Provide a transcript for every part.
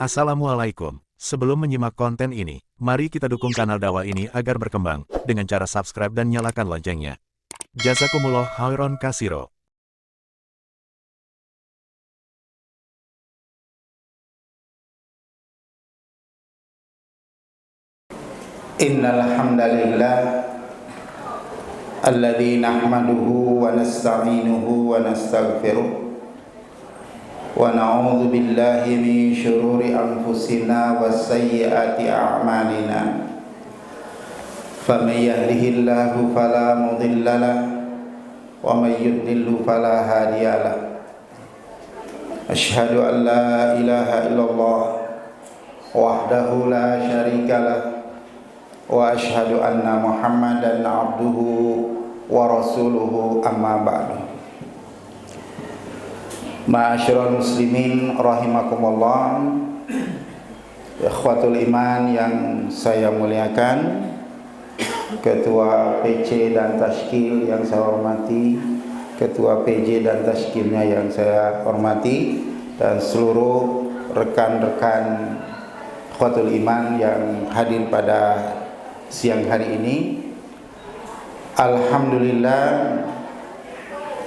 Assalamualaikum. Sebelum menyimak konten ini, mari kita dukung kanal dakwah ini agar berkembang dengan cara subscribe dan nyalakan loncengnya. Jazakumullah khairan kasiro. Innal hamdalillah alladzi nahmaduhu wa nasta'inuhu wa nastaghfiruh wa na'udzu billahi min syururi anfusina wa sayyiati a'malina. Faman yahdihillahu fala mudilla lahu wa man yudlil fala hadiya lahu. Asyhadu an la ilaha illallah wahdahu la syarika lahu wa asyhadu anna Muhammadan abduhu wa rasuluhu amma ba'du. Ma'asyiral muslimin rahimakumullah, ikhwatul iman yang saya muliakan, ketua PC dan tashkil yang saya hormati, ketua PJ dan tashkilnya yang saya hormati, dan seluruh rekan-rekan ikhwatul iman yang hadir pada siang hari ini. Alhamdulillah,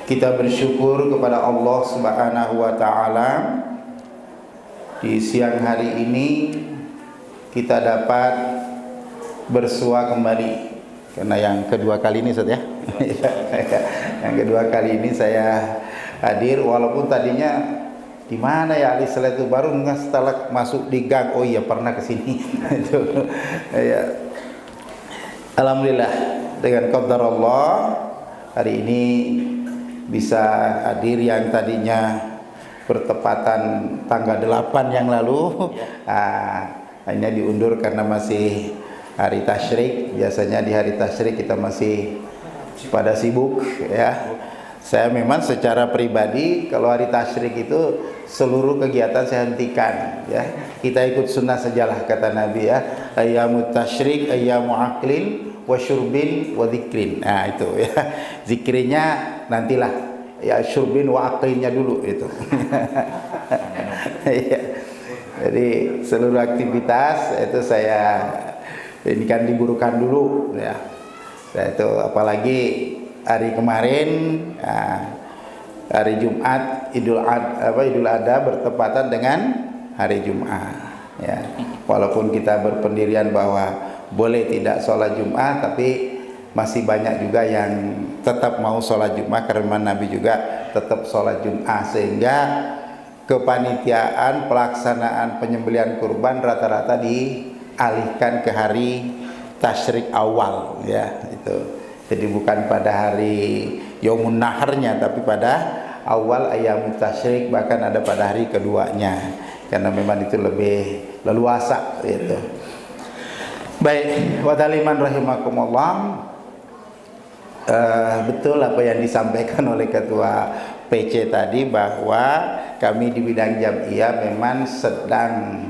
kita bersyukur kepada Allah Subhanahu wa ta'ala. Di siang hari ini kita dapat bersua kembali, karena yang kedua kali ini Ustaz ya. Yang kedua kali ini saya hadir, walaupun tadinya di mana ya Ali setelah itu baru setelah masuk di gang, oh iya pernah kesini. Ya. Alhamdulillah, dengan qadar Allah hari ini bisa hadir yang tadinya bertepatan tanggal 8 yang lalu. Hanya diundur karena masih hari tasyrik. Biasanya di hari tasyrik kita masih pada sibuk ya. Saya memang secara pribadi kalau hari tasyrik itu seluruh kegiatan saya hentikan ya. Kita ikut sunnah sajalah kata Nabi ya. Ayyamut tasyrik ayyamu aklin wa syurbin wa dzikrin. Nah itu ya. Zikrinya nantilah ya, syurbin wa aqlinnya dulu itu. Ya. Jadi seluruh aktivitas itu saya ini kan diburukan dulu ya. Nah, itu apalagi hari kemarin hari Jumat Idul Adha bertepatan dengan hari Jumat ya. Walaupun kita berpendirian bahwa boleh tidak sholat Jumat, tapi masih banyak juga yang tetap mau sholat Jumat karena Nabi juga tetap sholat Jumat, sehingga kepanitiaan pelaksanaan penyembelihan kurban rata-rata dialihkan ke hari tasyrik awal ya itu. Jadi bukan pada hari Yaumun Naharnya, tapi pada awal ayam tasyrik, bahkan ada pada hari keduanya, karena memang itu lebih leluasa gitu. Baik, wadaliman rahimakumullah. Betul apa yang disampaikan oleh ketua PC tadi, bahwa kami di bidang jam'iyah memang sedang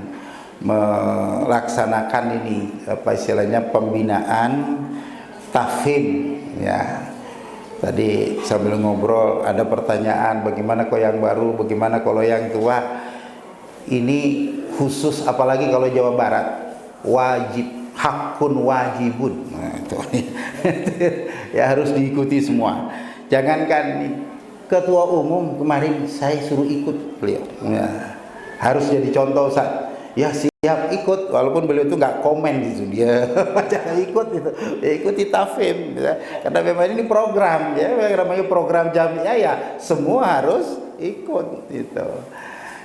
melaksanakan ini apa istilahnya pembinaan tafhim ya. Tadi sambil ngobrol ada pertanyaan, bagaimana kok yang baru, bagaimana kalau yang tua. Ini khusus apalagi kalau Jawa Barat, wajib, hakun wajibun. Nah, itu ya harus diikuti semua. Jangankan ketua umum kemarin saya suruh ikut beliau ya, harus jadi contoh Ustaz. Ya siap ikut, walaupun beliau itu nggak komen gitu, dia jangan ikut itu, ya, ikuti tafhim ya. Karena memang ini program ya, namanya program jamiah ya, semua harus ikut itu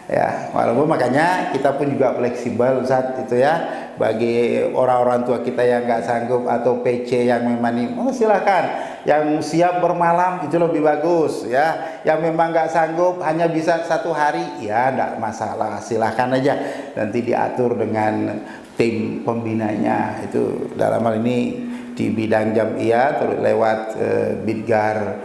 ya. Walaupun makanya kita pun juga fleksibel saat itu ya, bagi orang-orang tua kita yang nggak sanggup atau PC yang memang ini, silakan. Yang siap bermalam itu lebih bagus ya. Yang memang nggak sanggup hanya bisa 1 hari ya, enggak masalah, silahkan aja. Nanti diatur dengan tim pembinanya. Itu dalam hal ini di bidang jam'iyah lewat Bidgar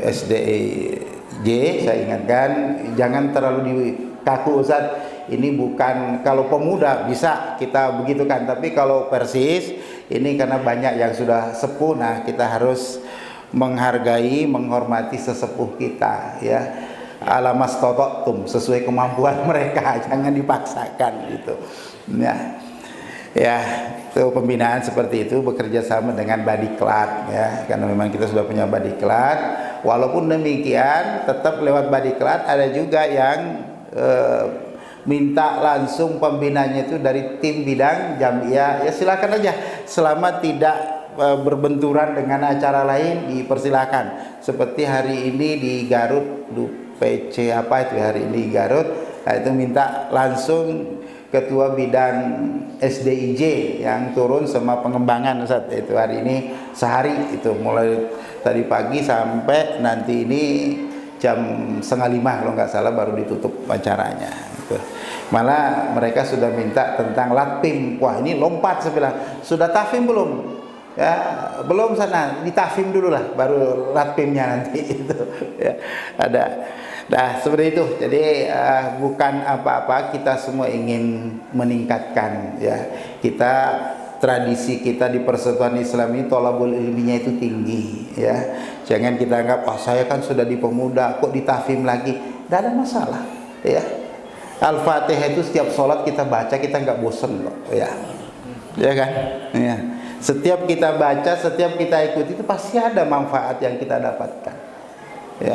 SDJ. Saya ingatkan jangan terlalu kaku Ustaz. Ini bukan, kalau pemuda bisa kita begitu kan, tapi kalau persis ini karena banyak yang sudah sepuh, nah kita harus menghargai, menghormati sesepuh kita ya. ala mastata'tum, sesuai kemampuan mereka, jangan dipaksakan gitu. Ya, itu pembinaan seperti itu bekerja sama dengan Badiklat ya, karena memang kita sudah punya Badiklat. Walaupun demikian, tetap lewat Badiklat ada juga yang minta langsung pembinanya itu dari tim bidang Jamiah. Ya silakan aja, selama tidak berbenturan dengan acara lain dipersilakan. Seperti hari ini di Garut, PC apa itu hari ini di Garut, nah itu minta langsung ketua bidang SDIJ yang turun sama pengembangan Ustaz. Itu hari ini sehari, itu mulai tadi pagi sampai nanti ini jam 4:30 kalau nggak salah baru ditutup acaranya gitu. Malah mereka sudah minta tentang latpim. Wah ini lompat, saya bilang sudah tafim belum? Ya belum, sana ditafim dulu lah baru latpimnya nanti itu ya ada. Nah seperti itu. Jadi bukan apa-apa, kita semua ingin meningkatkan ya. Kita tradisi kita di Persatuan Islam ini thalabul ilminya itu tinggi ya. Jangan kita anggap saya kan sudah di pemuda kok ditafim lagi. Tidak ada masalah ya. Al-Fatihah itu setiap sholat kita baca, kita nggak bosen kok ya. Ya kan? Ya. Setiap kita baca, setiap kita ikuti itu pasti ada manfaat yang kita dapatkan ya.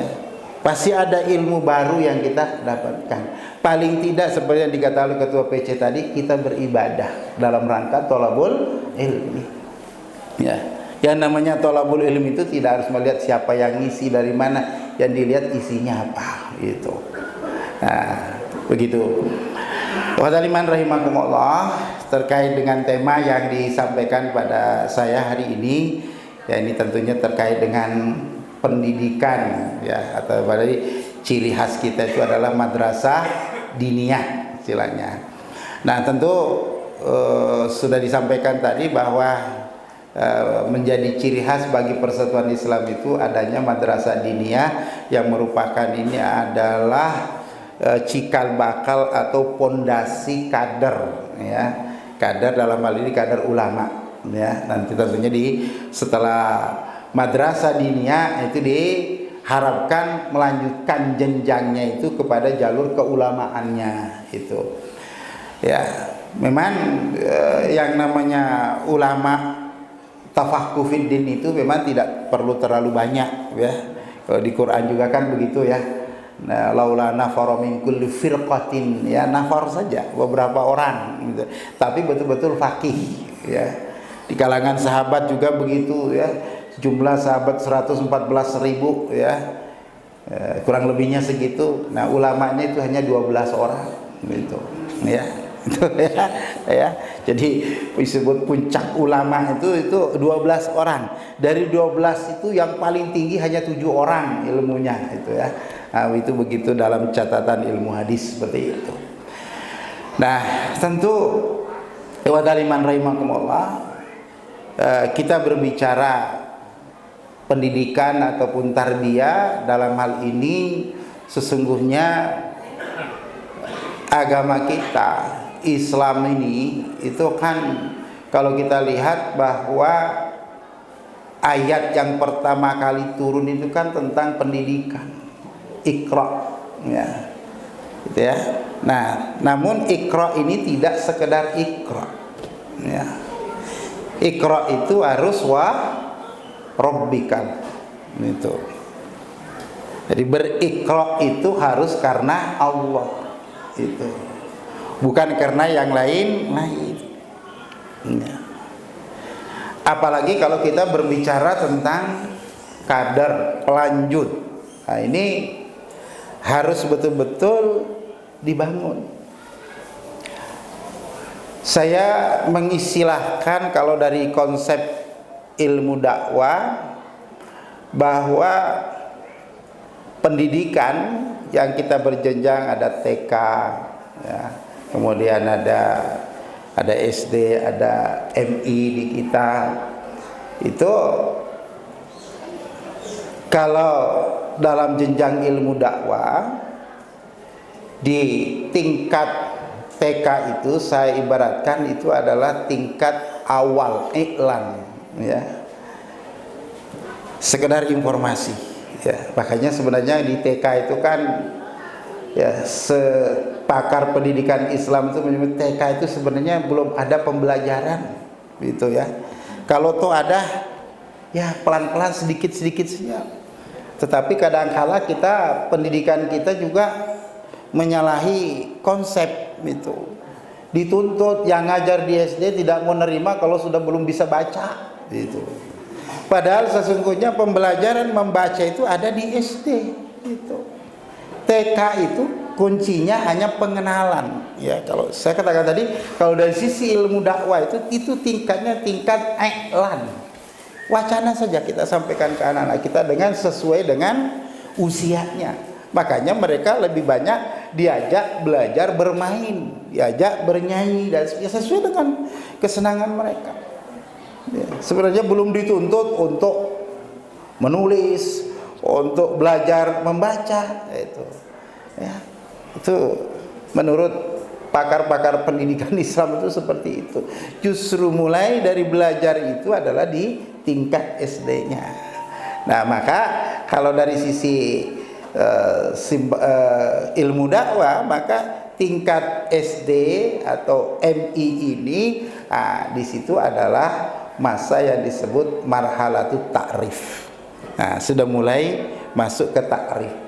Pasti ada ilmu baru yang kita dapatkan. Paling tidak seperti yang dikatakan oleh ketua PC tadi, kita beribadah dalam rangka thalabul ilmi ya. Yang namanya thalabul ilmi itu tidak harus melihat siapa yang ngisi dari mana, yang dilihat isinya apa gitu. Nah begitu. Wahaliman rahimakumullah, terkait dengan tema yang disampaikan pada saya hari ini ya, ini tentunya terkait dengan pendidikan ya, atau berarti ciri khas kita itu adalah madrasah diniyah istilahnya. Nah tentu sudah disampaikan tadi bahwa menjadi ciri khas bagi Persatuan Islam itu adanya madrasah diniyah yang merupakan ini adalah cikal bakal atau pondasi kader ya, kader dalam hal ini kader ulama ya. Nanti tentunya setelah madrasah diniyah itu diharapkan melanjutkan jenjangnya itu kepada jalur keulamaannya itu ya. Memang yang namanya ulama tafaqquh fid din itu memang tidak perlu terlalu banyak ya. Kalau di Quran juga kan begitu ya. Nah, laula nafara min kulli firqatin ya, nafar saja beberapa orang gitu. Tapi betul-betul faqih ya. Di kalangan sahabat juga begitu ya. Jumlah sahabat 114.000 ya. Kurang lebihnya segitu. Nah, ulamanya itu hanya 12 orang gitu. Ya. Ya. Jadi disebut puncak ulama itu 12 orang. Dari 12 itu yang paling tinggi hanya 7 orang ilmunya itu ya. Nah, itu begitu dalam catatan ilmu hadis seperti itu. Nah, tentu wadaliman rahimakumullah, kita berbicara pendidikan ataupun tarbiyah dalam hal ini sesungguhnya agama kita Islam ini itu kan kalau kita lihat bahwa ayat yang pertama kali turun itu kan tentang pendidikan, Iqra ya. Gitu ya. Nah, namun Iqra ini tidak sekedar Iqra ya. Iqra itu harus rabbikal itu. Jadi berikra itu harus karena Allah itu, bukan karena yang lain. Ya. Apalagi kalau kita berbicara tentang kader pelanjut, nah ini harus betul-betul dibangun. Saya mengistilahkan kalau dari konsep ilmu dakwah bahwa pendidikan yang kita berjenjang ada TK ya, kemudian ada SD, ada MI di kita itu. Kalau dalam jenjang ilmu dakwah di tingkat TK itu saya ibaratkan itu adalah tingkat awal, iklan ya, sekedar informasi Ya, makanya sebenarnya di TK itu kan ya, sepakar pendidikan Islam itu menyebut TK itu sebenarnya belum ada pembelajaran gitu ya. Kalau tuh ada ya pelan-pelan sedikit-sedikit saja. Tetapi kadang-kala kita pendidikan kita juga menyalahi konsep itu. Dituntut yang ngajar di SD tidak mau nerima kalau sudah belum bisa baca gitu. Padahal sesungguhnya pembelajaran membaca itu ada di SD gitu. TK itu kuncinya hanya pengenalan ya. Kalau saya katakan tadi, kalau dari sisi ilmu dakwah itu tingkatnya tingkat i'lan. Wacana saja kita sampaikan ke anak-anak kita dengan sesuai dengan usianya. Makanya mereka lebih banyak diajak belajar bermain, diajak bernyanyi dan sesuai dengan kesenangan mereka. Ya, sebenarnya belum dituntut untuk menulis, untuk belajar membaca itu. Ya, itu menurut pakar-pakar pendidikan Islam itu seperti itu. Justru mulai dari belajar itu adalah di tingkat SD-nya. Nah, maka kalau dari sisi ilmu dakwah, maka tingkat SD atau MI ini di situ adalah masa yang disebut marhalatut ta'rif. Nah, sudah mulai masuk ke ta'rif,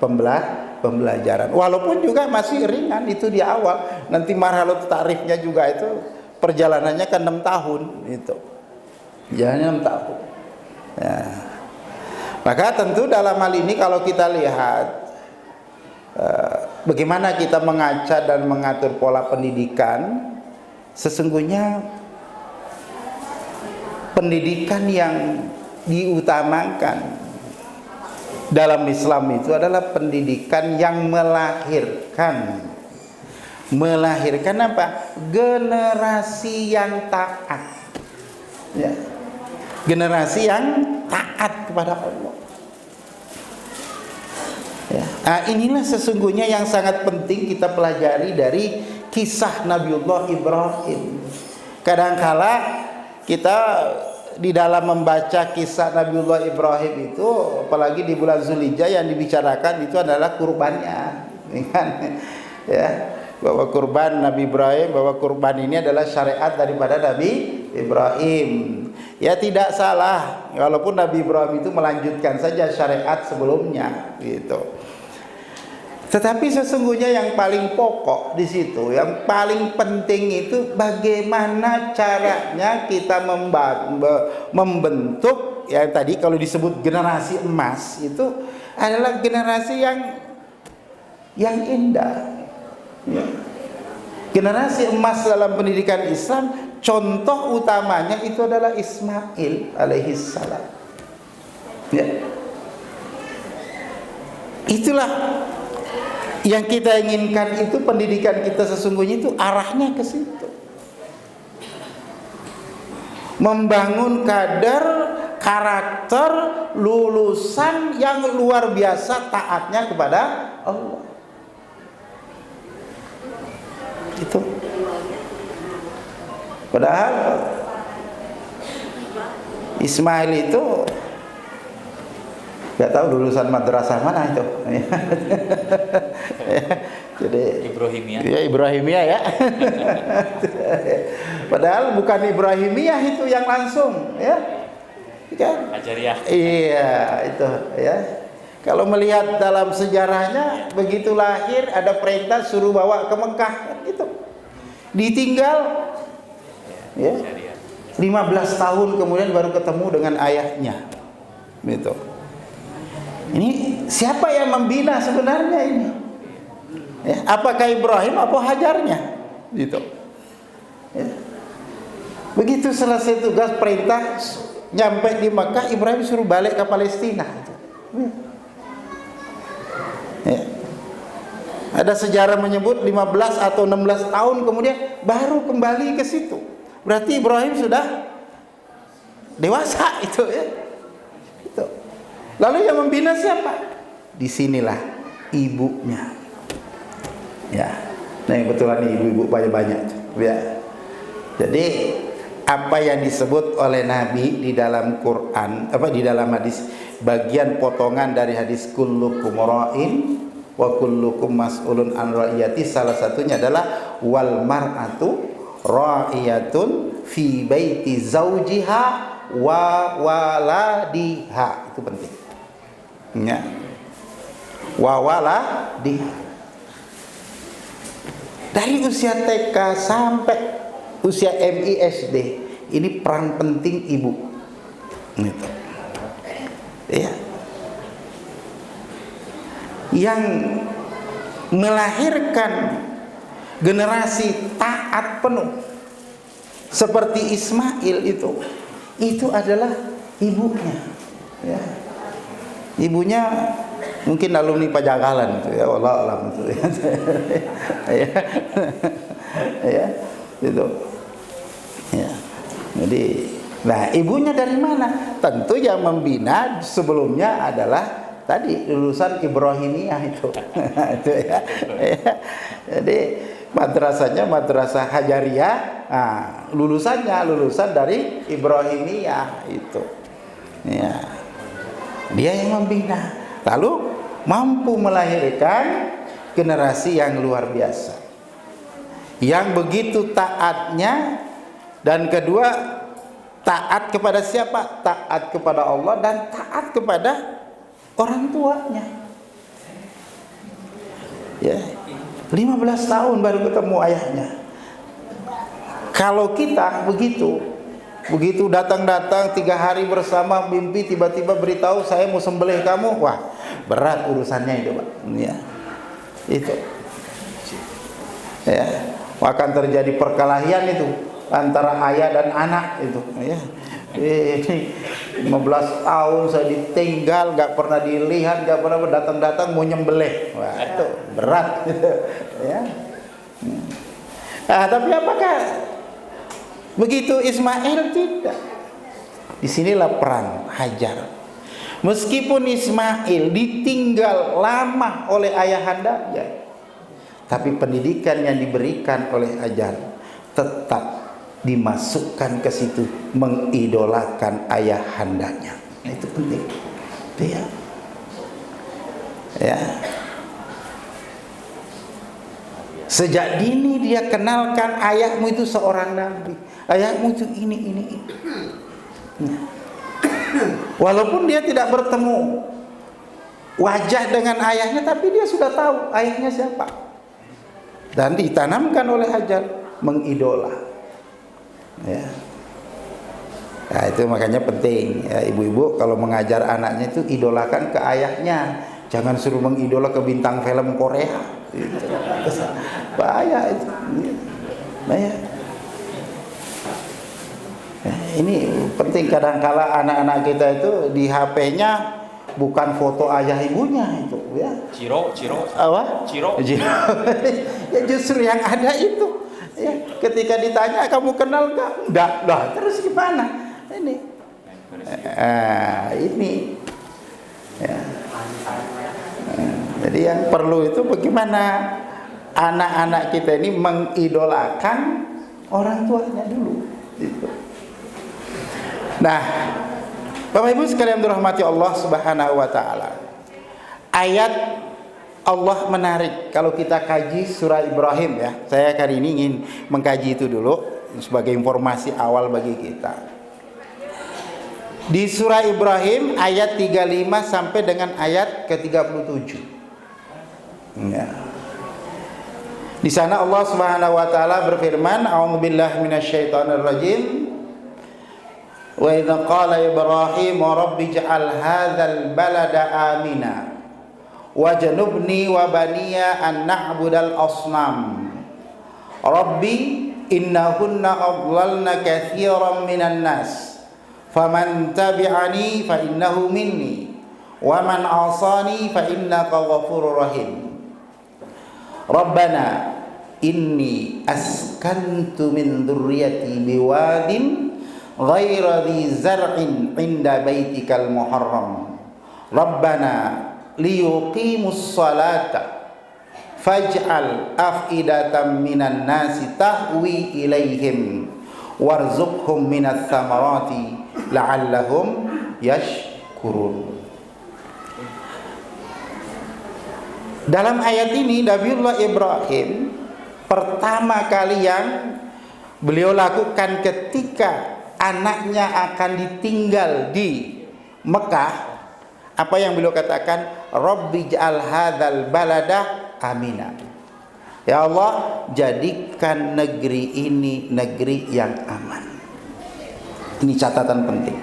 pembelajaran. Walaupun juga masih ringan itu di awal. Nanti marhalatut ta'rifnya juga itu perjalanannya kan 6 tahun itu. Jalannya 6 tahun. Ya. Maka tentu dalam hal ini kalau kita lihat bagaimana kita mengaca dan mengatur pola pendidikan, sesungguhnya pendidikan yang diutamakan dalam Islam itu adalah pendidikan yang melahirkan apa? Generasi yang taat. Ya. Generasi yang taat kepada Allah. Ya. Nah, inilah sesungguhnya yang sangat penting kita pelajari dari kisah Nabiullah Ibrahim. Kadangkala kita di dalam membaca kisah Nabiullah Ibrahim itu, apalagi di bulan Zulhijjah, yang dibicarakan itu adalah kurbannya, ya, bahwa kurban Nabi Ibrahim, bahwa kurban ini adalah syariat daripada Nabi Ibrahim. Ya, tidak salah, walaupun Nabi Ibrahim itu melanjutkan saja syariat sebelumnya, gitu. Tetapi sesungguhnya yang paling pokok di situ, yang paling penting itu bagaimana caranya kita membentuk, ya tadi kalau disebut generasi emas itu adalah generasi yang indah. Ya. Generasi emas dalam pendidikan Islam, contoh utamanya itu adalah Ismail alaihissalam. Ya. Itulah yang kita inginkan, itu pendidikan kita sesungguhnya itu arahnya ke situ. Membangun karakter lulusan yang luar biasa taatnya kepada Allah. Itu. Padahal Ismail itu nggak tahu lulusan madrasah mana itu. Jadi Ibrahimiyah. Ya, Ibrahimiyah ya. Padahal bukan Ibrahimiyah itu yang langsung, ya. Kan? Ajariyah. Iya, itu ya. Kalau melihat dalam sejarahnya, begitu lahir ada perintah suruh bawa ke Mekah, gitu. Ditinggal ya. 15 tahun kemudian baru ketemu dengan ayahnya. Gitu. Ini siapa yang membina sebenarnya ini? Ya, apakah Ibrahim atau Hajarnya? Gitu. Ya. Begitu selesai tugas perintah, nyampe di Mekah, Ibrahim suruh balik ke Palestina. Ya. Ada sejarah menyebut 15 atau 16 tahun kemudian baru kembali ke situ. Berarti Ibrahim sudah dewasa itu ya. Itu. Lalu yang membina siapa? Disinilah ibunya. Ya. Nah, kebetulan ibu-ibu banyak-banyak. Ya. Jadi apa yang disebut oleh Nabi di dalam Quran, di dalam hadis, bagian potongan dari hadis kullukum ra'in wa kullukum mas'ulun an ra'iyati. Salah satunya adalah wal mar'atu ra'iyatun fi baiti zaujiha wa waladiha. Itu penting ya, wa waladiha. Dari usia TK sampai usia MI SD, ini peran penting ibu gitu. Ya, yang melahirkan generasi taat penuh seperti Ismail itu adalah ibunya ya. Ibunya mungkin alumni Pajagalan itu ya, wallah alam itu ya. Ya, itu ya. Jadi, nah ibunya dari mana? Tentu yang membina sebelumnya adalah tadi lulusan Ibrahimiyah itu. Itu ya. Jadi madrasahnya madrasah Hajariyah, lulusan dari Ibrahimiyah itu. Ya. Dia yang membina, lalu mampu melahirkan generasi yang luar biasa, yang begitu taatnya, dan kedua taat kepada siapa? Taat kepada Allah dan taat kepada orang tuanya. Ya, 15 tahun baru ketemu ayahnya. Kalau kita begitu datang 3 hari bersama, mimpi tiba-tiba beritahu saya mau sembelih kamu, wah berat urusannya itu Pak ya. Itu ya, akan terjadi perkelahian itu antara ayah dan anak itu ya. Ini 15 tahun saya ditinggal, gak pernah dilihat, gak pernah datang mau nyembelih, wah itu berat gitu ya. Tapi apakah begitu Ismail? Tidak. Disinilah peran Hajar. Meskipun Ismail ditinggal lama oleh ayahandanya, tapi pendidikan yang diberikan oleh Hajar tetap dimasukkan ke situ, mengidolakan ayahandanya. Nah, itu penting. Ya. Ya. Sejak dini dia kenalkan ayahmu itu seorang nabi, ayahmu itu ini. Nah. Walaupun dia tidak bertemu wajah dengan ayahnya, tapi dia sudah tahu ayahnya siapa. Dan ditanamkan oleh Hajar mengidola. Ya. Nah, itu makanya penting ya, ibu-ibu kalau mengajar anaknya itu idolakan ke ayahnya, jangan suruh mengidola ke bintang film Korea. Itu bahaya itu. Bahaya. Nah, ini penting. Kadang-kala anak-anak kita itu di HP-nya bukan foto ayah ibunya itu ya. Ciro. Apa? Ciro. Ya justru yang ada itu. Ya, ketika ditanya kamu kenal nggak? Enggak. Terus gimana? Ini. Ini. Ya. Jadi yang perlu itu bagaimana anak-anak kita ini mengidolakan orang tuanya dulu. Gitu. Nah, Bapak Ibu sekalian dirahmati Allah Subhanahu wa taala. Ayat Allah menarik kalau kita kaji surah Ibrahim ya. Saya kali ini ingin mengkaji itu dulu sebagai informasi awal bagi kita. Di surah Ibrahim ayat 35 sampai dengan ayat ke-37. Ya. Di sana Allah Subhanahu wa taala berfirman, "A'udzubillahi minasyaitonirrajim. Wa idza qala Ibrahim rabbi ij'al hadzal balada amina wajnubni wa baniya an na'budal asnam. Rabbi innahunna adlalna katsiran minan nas. Faman tabi'ani fa innahu minni wa man 'asani fa innaka ghafurur rahim. Rabbana inni askantu min dzurriyyati biwadin ghaira dzi zar'in 'inda baitikal muharram. Rabbana liyuqimus salata faj'al af'idatan minan nasi tahwi ilaihim warzuqhum minats tsamarati la'allahum yashkurun." Dalam ayat ini Nabiullah Ibrahim pertama kali yang beliau lakukan ketika anaknya akan ditinggal di Mekah, apa yang beliau katakan? Rabbi ja'al hadzal balada amina. Ya Allah, jadikan negeri ini negeri yang aman. Ini catatan penting,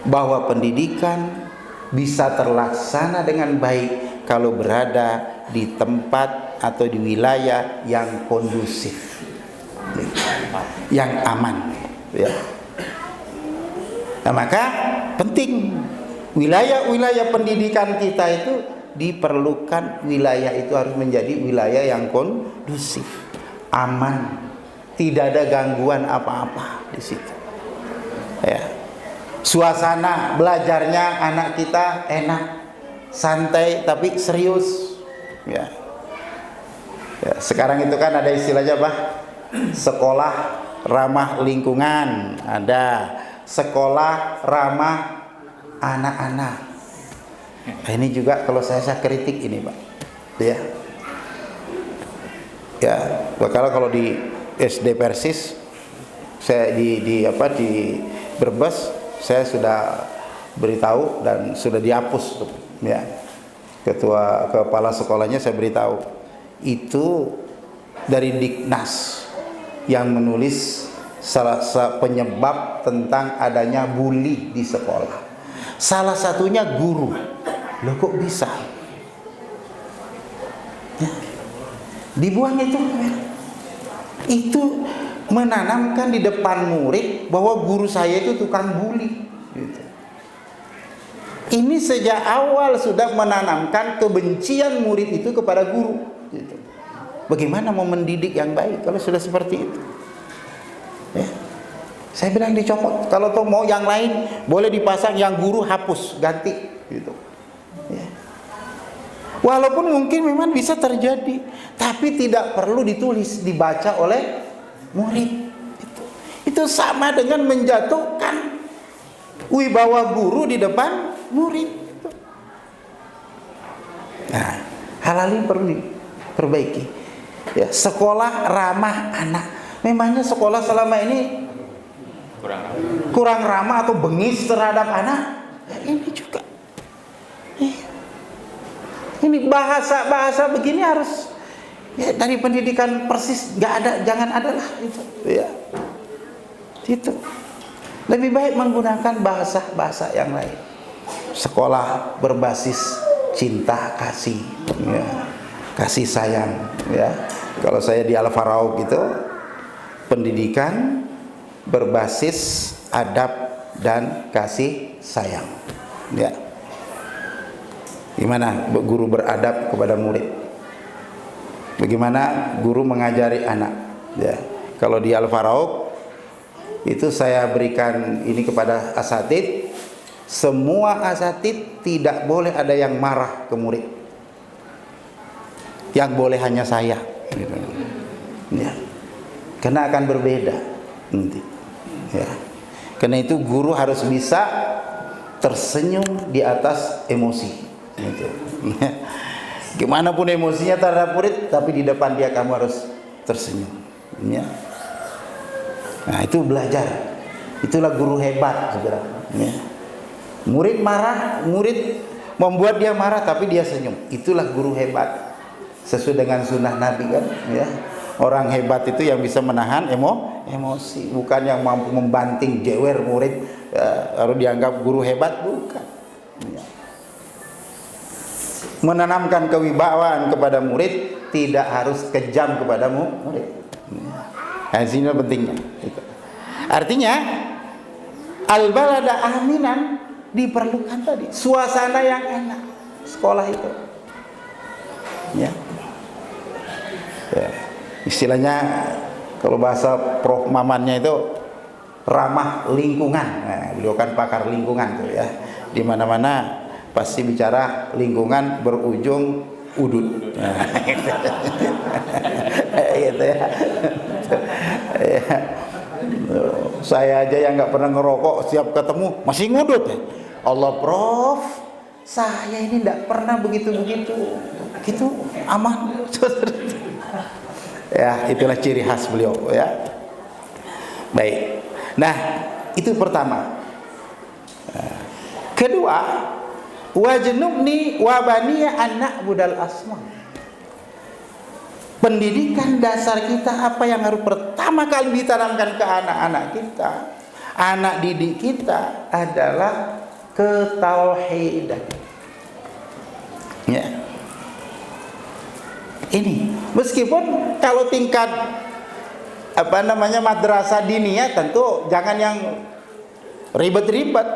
bahwa pendidikan bisa terlaksana dengan baik kalau berada di tempat atau di wilayah yang kondusif, yang aman, ya. Nah, maka penting wilayah-wilayah pendidikan kita itu diperlukan, wilayah itu harus menjadi wilayah yang kondusif, aman, tidak ada gangguan apa-apa di situ. Ya. Suasana belajarnya anak kita enak, santai tapi serius. Ya. Ya, sekarang itu kan ada istilahnya apa? Sekolah ramah lingkungan, ada sekolah ramah anak-anak. Nah, ini juga kalau saya kritik ini, Pak. Ya. Ya, kalau di SD Persis saya di Brebes saya sudah beritahu dan sudah dihapus, ya. Kepala sekolahnya saya beritahu. Itu dari Diknas yang menulis salah satu penyebab tentang adanya bully di sekolah. Salah satunya guru. Loh, kok bisa? Ya. Dibuang itu. Itu menanamkan di depan murid bahwa guru saya itu tukang bully. Gitu. Ini sejak awal sudah menanamkan kebencian murid itu kepada guru. Gitu. Bagaimana mau mendidik yang baik kalau sudah seperti itu? Ya. Saya bilang dicopot. Kalau tuh mau yang lain boleh dipasang, yang guru hapus, ganti. Gitu. Ya. Walaupun mungkin memang bisa terjadi, tapi tidak perlu ditulis, dibaca oleh murid. Itu sama dengan menjatuhkan wibawa guru di depan murid. Nah, hal-hal ini perlu diperbaiki. Ya, sekolah ramah anak. Memangnya sekolah selama ini kurang ramah atau bengis terhadap anak? Ya, ini juga. Ini bahasa begini harus, ya, dari pendidikan persis nggak ada, jangan ada lah itu. Ya, itu lebih baik menggunakan bahasa yang lain. Sekolah berbasis cinta kasih, ya, kasih sayang. Ya, kalau saya di Al-Farauk itu pendidikan berbasis adab dan kasih sayang. Ya. Gimana guru beradab kepada murid? Bagaimana guru mengajari anak? Ya. Kalau di Al-Farauk itu saya berikan ini kepada asatid, semua asatid tidak boleh ada yang marah ke murid. Yang boleh hanya saya. Ya. Karena akan berbeda nanti. Ya. Karena itu guru harus bisa tersenyum di atas emosi. Gitu. Gimana pun emosinya terhadap murid, tapi di depan dia kamu harus tersenyum. Ya. Nah, itu belajar. Itulah guru hebat, saudara. Ya. Murid marah, murid membuat dia marah, tapi dia senyum. Itulah guru hebat. Sesuai dengan sunnah Nabi kan. Ya. Orang hebat itu yang bisa menahan emosi, bukan yang mampu membanting jewer murid. Harus dianggap guru hebat, bukan. Ya. Menanamkan kewibawaan kepada murid, tidak harus kejam kepada murid. Nah, sini pentingnya. Artinya al-balada aminan diperlukan tadi, suasana yang enak sekolah itu. Ya. Ya. Istilahnya kalau bahasa Prof Mamannya itu ramah lingkungan. Nah, beliau kan pakar lingkungan tuh ya. Di mana-mana pasti bicara lingkungan berujung udut. Nah, gitu ya. Saya aja yang nggak pernah ngerokok, siap ketemu masih ngudut. Allah, Prof, saya ini nggak pernah begitu. Gitu aman. Ya, itulah ciri khas beliau ya. Baik. Nah, itu pertama. Kedua, wajnubni wa baniya an na'budal asnam. Pendidikan dasar kita apa yang harus pertama kali ditanamkan ke anak-anak kita, anak didik kita adalah ketauhidan. Ya. Ini meskipun kalau tingkat madrasah diniyah tentu jangan yang ribet-ribet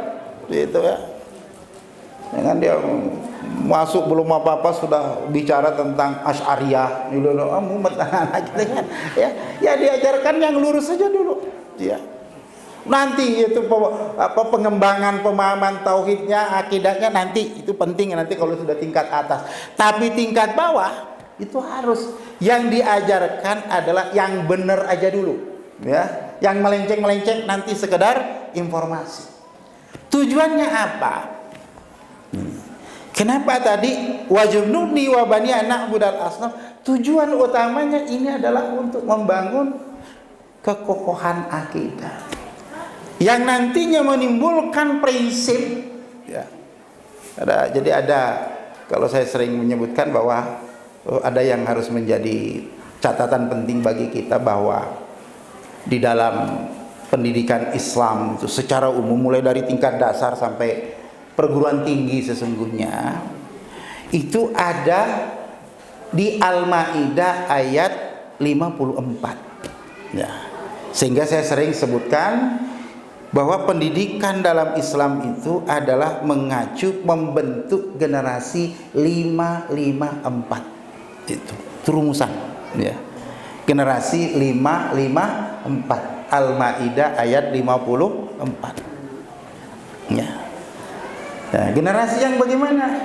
gitu ya. Jangan dia masuk belum apa-apa sudah bicara tentang Asy'ariyah dulu, mumet anak kita kan. Ya diajarkan yang lurus saja dulu. Ya. Nanti itu pengembangan pemahaman tauhidnya, akidahnya nanti itu penting nanti kalau sudah tingkat atas. Tapi tingkat bawah itu harus yang diajarkan adalah yang benar aja dulu, ya. Yang melenceng-melenceng nanti sekedar informasi. Tujuannya apa? Kenapa tadi wajnubni wa bani na'budal asnam? Tujuan utamanya ini adalah untuk membangun kekokohan akidah yang nantinya menimbulkan prinsip, ya. Jadi ada, kalau saya sering menyebutkan bahwa ada yang harus menjadi catatan penting bagi kita, bahwa di dalam pendidikan Islam itu secara umum mulai dari tingkat dasar sampai perguruan tinggi sesungguhnya itu ada di Al-Maidah ayat 54. Ya. Sehingga saya sering sebutkan bahwa pendidikan dalam Islam itu adalah mengacu membentuk generasi 554. Itu rumusan, ya. Generasi 554. Al-Maidah ayat 54. Ya. Nah, generasi yang bagaimana?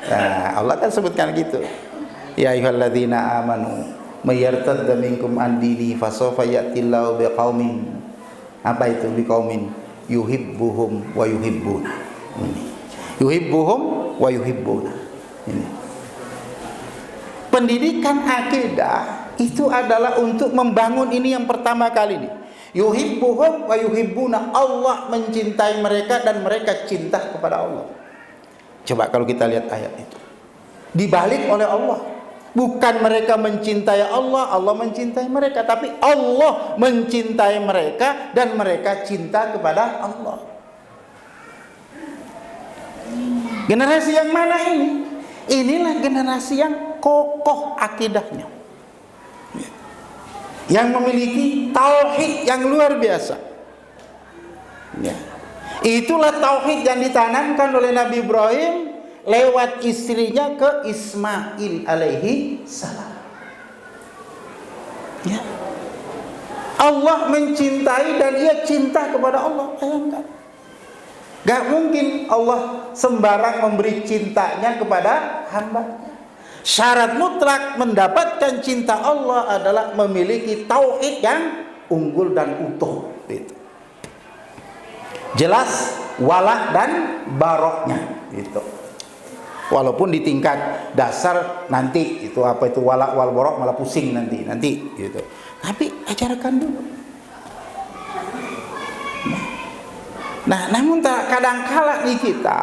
Nah, Allah kan sebutkan gitu. Ya ayyuhalladzina amanu may yartadda minkum an dini fasawfa ya'tillahu biqaumin. Apa itu biqaumin? Yuhibbuhum wa yuhibbuna. Yuhibbuhum wa yuhibbuna. Ini. Pendidikan akidah itu adalah untuk membangun ini yang pertama kali nih. Yuhibbuhum wa yuhibbuna. Allah mencintai mereka dan mereka cinta kepada Allah. Coba kalau kita lihat ayat itu, dibalik oleh Allah. Bukan mereka mencintai Allah, Allah mencintai mereka, tapi Allah mencintai mereka dan mereka cinta kepada Allah. Generasi yang mana ini? Inilah generasi yang kokoh akidahnya, yang memiliki tauhid yang luar biasa. Ya. Itulah tauhid yang ditanamkan oleh Nabi Ibrahim lewat istrinya ke Ismail alaihi salam. Ya. Allah mencintai dan ia cinta kepada Allah. Bayangkan. Gak mungkin Allah sembarang memberi cintanya kepada hamba. Syarat mutlak mendapatkan cinta Allah adalah memiliki tauhid yang unggul dan utuh. Itu. Jelas wala dan baroknya itu. Walaupun di tingkat dasar nanti itu apa itu wala wal barok malah pusing nanti gitu. Tapi ajarkan dulu. Nah, namun kadang-kala di kita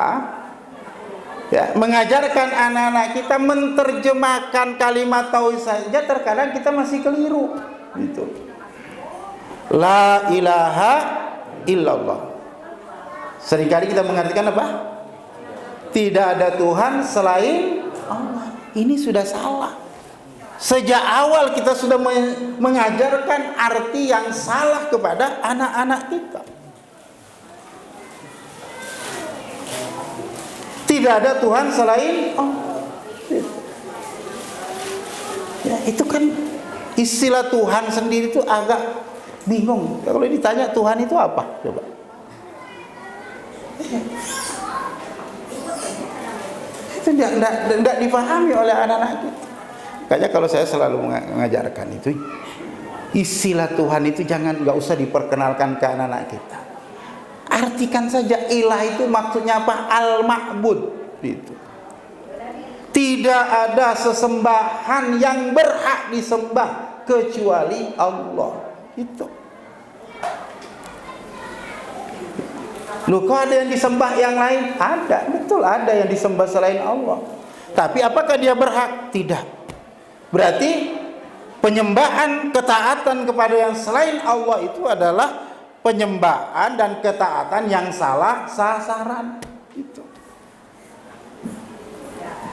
ya, mengajarkan anak-anak kita menerjemahkan kalimat tauhid saja terkadang kita masih keliru gitu. La ilaha illallah. Seringkali kita mengartikan apa? Tidak ada Tuhan selain Allah. Ini sudah salah. Sejak awal kita sudah mengajarkan arti yang salah kepada anak-anak kita. Tidak ada Tuhan selain Allah. Ya, itu kan istilah Tuhan sendiri itu agak bingung. Kalau ditanya Tuhan itu apa? Coba. Itu tidak dipahami oleh anak-anak kita. Makanya kalau saya selalu mengajarkan itu, istilah Tuhan itu nggak usah diperkenalkan ke anak-anak kita. Artikan saja ilah itu maksudnya apa? Al-Ma'bud itu. Tidak ada sesembahan yang berhak disembah kecuali Allah. Itu. Loh, kok ada yang disembah yang lain? Ada, betul ada yang disembah selain Allah. Tapi apakah dia berhak? Tidak. Berarti penyembahan, ketaatan kepada yang selain Allah itu adalah penyembahan dan ketaatan yang salah sasaran. Itu.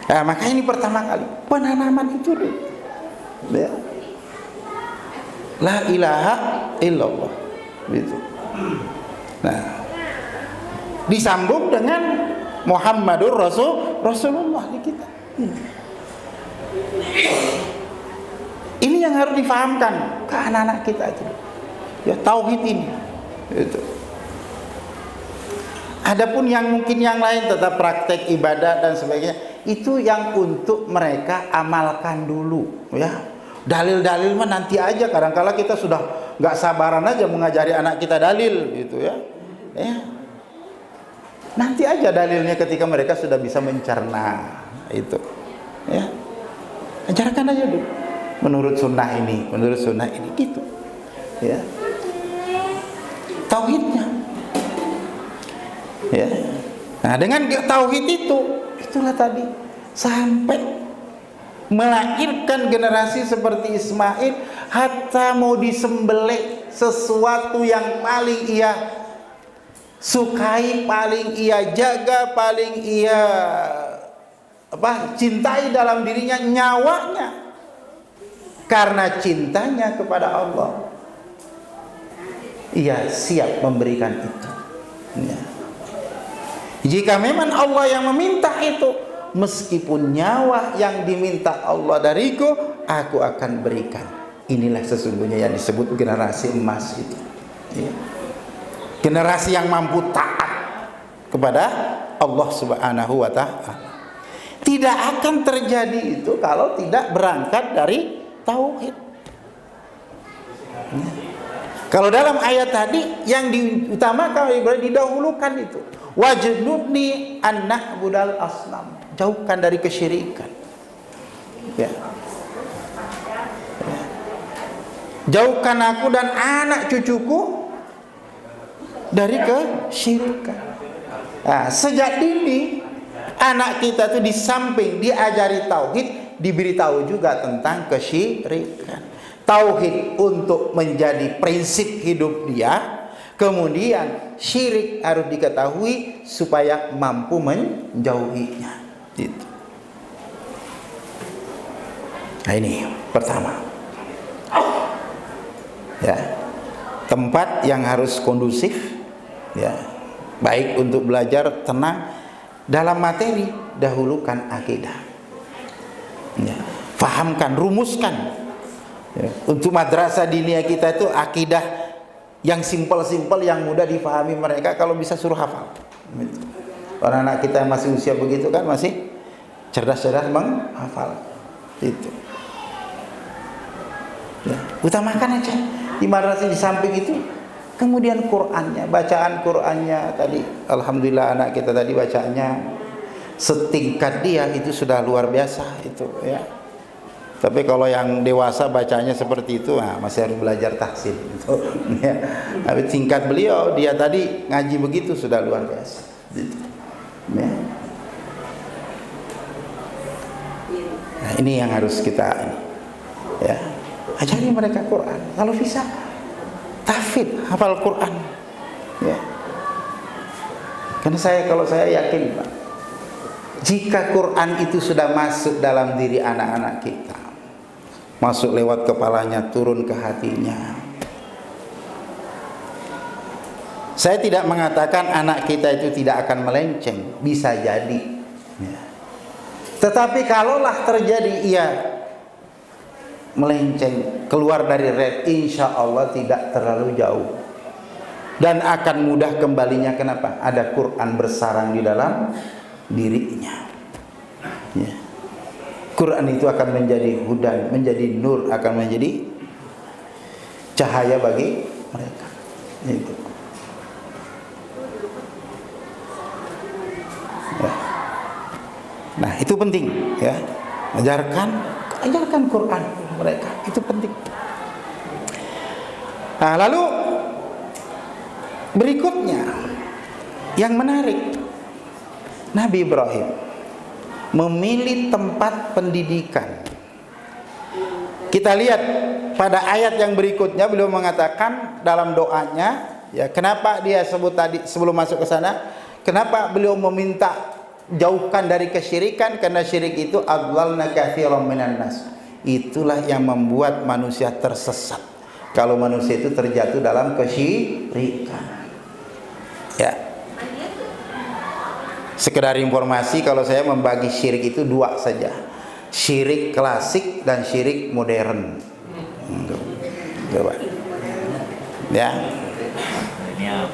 Nah, maka ini pertama kali penanaman itu dulu. Ya. La ilaha illallah. Gitu. Nah, disambung dengan Muhammadur Rasulullah di kita. Ini yang harus difahamkan ke anak-anak kita itu. Ya, tauhid ini. Itu. Adapun yang mungkin yang lain tetap praktek ibadah dan sebagainya, itu yang untuk mereka amalkan dulu, ya. Dalil-dalil mah nanti aja. Kadang-kala kita sudah nggak sabaran aja mengajari anak kita dalil, gitu ya. Ya. Nanti aja dalilnya ketika mereka sudah bisa mencerna itu. Ya. Ajarkan aja dulu. Menurut sunnah ini, gitu. Ya. Tauhidnya. Ya. Nah, dengan tauhid itulah tadi sampai melahirkan generasi seperti Ismail, hatta mau disembelih sesuatu yang paling ia sukai, paling ia jaga, paling ia cintai dalam dirinya, nyawanya, karena cintanya kepada Allah ia siap memberikan itu. Ya. Jika memang Allah yang meminta itu, meskipun nyawa yang diminta Allah dariku, aku akan berikan. Inilah sesungguhnya yang disebut generasi emas itu. Ya. Generasi yang mampu taat kepada Allah Subhanahu wa Ta'ala. Tidak akan terjadi itu kalau tidak berangkat dari tauhid. Ya. Kalau dalam ayat tadi yang diutamakan, didahulukan itu, wajnubni an na'budal asnam, jauhkan dari kesyirikan. Ya. Ya. Jauhkan aku dan anak cucuku dari kesyirikan. Nah, sejak dini anak kita itu di samping diajari tauhid, diberitahu juga tentang kesyirikan. Tauhid untuk menjadi prinsip hidup dia, kemudian syirik harus diketahui supaya mampu menjauhinya. Gitu. Nah, ini pertama. Ya, tempat yang harus kondusif, ya, baik untuk belajar tenang. Dalam materi dahulukan akidah. Ya, fahamkan, rumuskan. Ya, untuk madrasah diniyah kita itu akidah yang simpel-simpel, yang mudah difahami mereka, kalau bisa suruh hafal. Anak-anak kita yang masih usia begitu kan masih cerdas-cerdas menghafal. Itu. Ya, utamakan aja di madrasah di samping itu. Kemudian Qur'annya, bacaan Qur'annya tadi, alhamdulillah anak kita tadi bacaannya setingkat dia itu sudah luar biasa itu, ya. Tapi kalau yang dewasa bacanya seperti itu, masih harus belajar tahsin gitu, ya. Tapi tingkat beliau, dia tadi ngaji begitu sudah luar biasa gitu. Ya. Nah, ini yang harus kita ya, ajari mereka Quran. Kalau bisa tahfidz, hafal Quran, ya. Karena kalau saya yakin, Pak, jika Quran itu sudah masuk dalam diri anak-anak kita, masuk lewat kepalanya, turun ke hatinya. Saya tidak mengatakan anak kita itu tidak akan melenceng, bisa jadi. Ya. Tetapi kalaulah terjadi ia melenceng, keluar dari red, insya Allah tidak terlalu jauh. Dan akan mudah kembalinya, kenapa? Ada Quran bersarang di dalam dirinya. Ya. Quran itu akan menjadi hudan, menjadi nur, akan menjadi cahaya bagi mereka. Itu. Ya. Nah, itu penting ya. Ajarkan Quran mereka, itu penting. Nah, lalu berikutnya yang menarik, Nabi Ibrahim memilih tempat pendidikan. Kita lihat pada ayat yang berikutnya, beliau mengatakan dalam doanya, ya, kenapa dia sebut tadi sebelum masuk ke sana, kenapa beliau meminta jauhkan dari kesyirikan? Karena syirik itu adlalna katsiran minan nas. Itulah yang membuat manusia tersesat. Kalau manusia itu terjatuh dalam kesyirikan. Ya. Sekedar informasi, kalau saya membagi syirik itu dua saja. Syirik klasik dan syirik modern. Coba. Ya.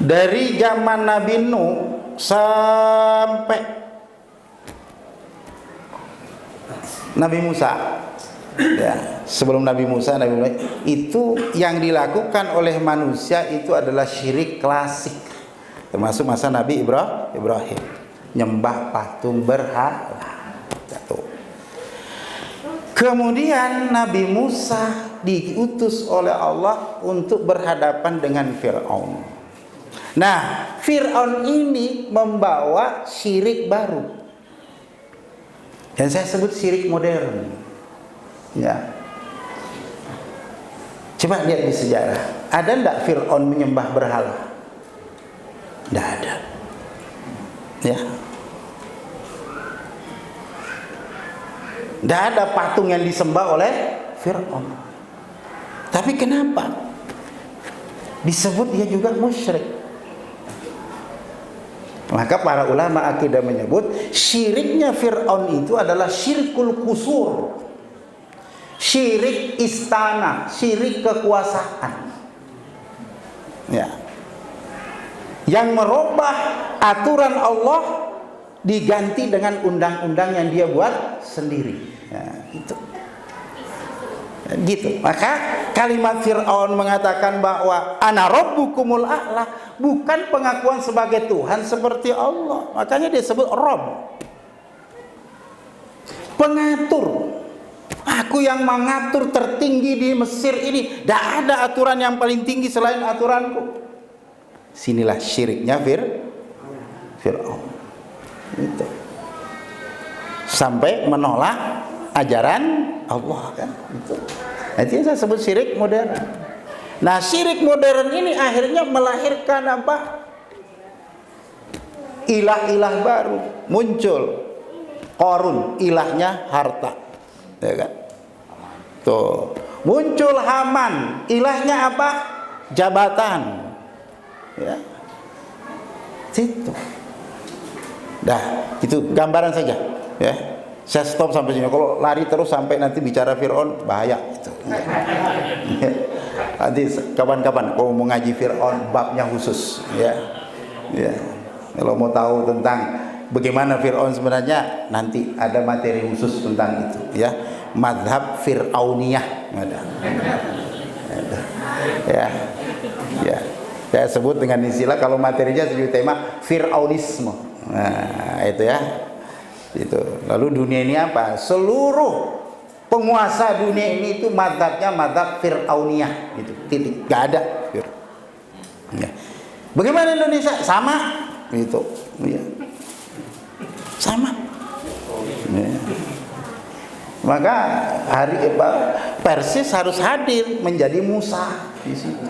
Dari zaman Nabi Nuh sampai Nabi Musa, ya, sebelum Nabi Musa, Nabi Musa, itu yang dilakukan oleh manusia itu adalah syirik klasik, termasuk masa Nabi Ibrahim, nyembah patung berhala. Kemudian Nabi Musa diutus oleh Allah untuk berhadapan dengan Fir'aun. Nah, Fir'aun ini membawa syirik baru, dan saya sebut syirik modern. Ya. Coba lihat di sejarah, ada enggak Fir'aun menyembah berhala? Tidak ada. Ya. Tidak ada patung yang disembah oleh Fir'aun. Tapi kenapa disebut dia juga musyrik? Maka para ulama akidah menyebut syiriknya Fir'aun itu adalah syirkul kusur, syirik istana, syirik kekuasaan, ya, yang merubah aturan Allah diganti dengan undang-undang yang dia buat sendiri. Ya, itu. Gitu. Maka kalimat Fir'aun mengatakan bahwa ana rabbukumul a'la, bukan pengakuan sebagai Tuhan seperti Allah. Makanya dia sebut Rabb, pengatur. Aku yang mengatur tertinggi di Mesir ini. Tidak ada aturan yang paling tinggi selain aturanku. Sinilah syiriknya Fir'aun. Itu. Sampai menolak ajaran Allah, kan? Itu. Itu yang saya sebut syirik modern. Nah, syirik modern ini akhirnya melahirkan apa? Ilah-ilah baru muncul. Qarun, ilahnya harta, ya kan? Tuh, muncul Haman, ilahnya apa? Jabatan. Ya. Situ. Dah, itu gambaran saja, ya. Saya stop sampai sini. Kalau lari terus sampai nanti bicara Fir'aun, bahaya itu. Ya. Nanti kapan-kapan kalau mau ngaji Fir'aun babnya khusus, ya. Ya. Kalau mau tahu tentang bagaimana Fir'aun sebenarnya, nanti ada materi khusus tentang itu, ya. Mazhab Fir'auniyah ada. Ya. Ya. Saya sebut dengan istilah, kalau materinya sebagai tema Fir'aunisme. Nah, itu ya. Itu. Lalu dunia ini apa? Seluruh penguasa dunia ini itu mazhabnya mazhab Fir'auniyah, gitu. Titik. Gak ada. Ya. Bagaimana Indonesia? Sama. Itu. Ya. Sama. Ya. Maka Persis harus hadir menjadi Musa di situ.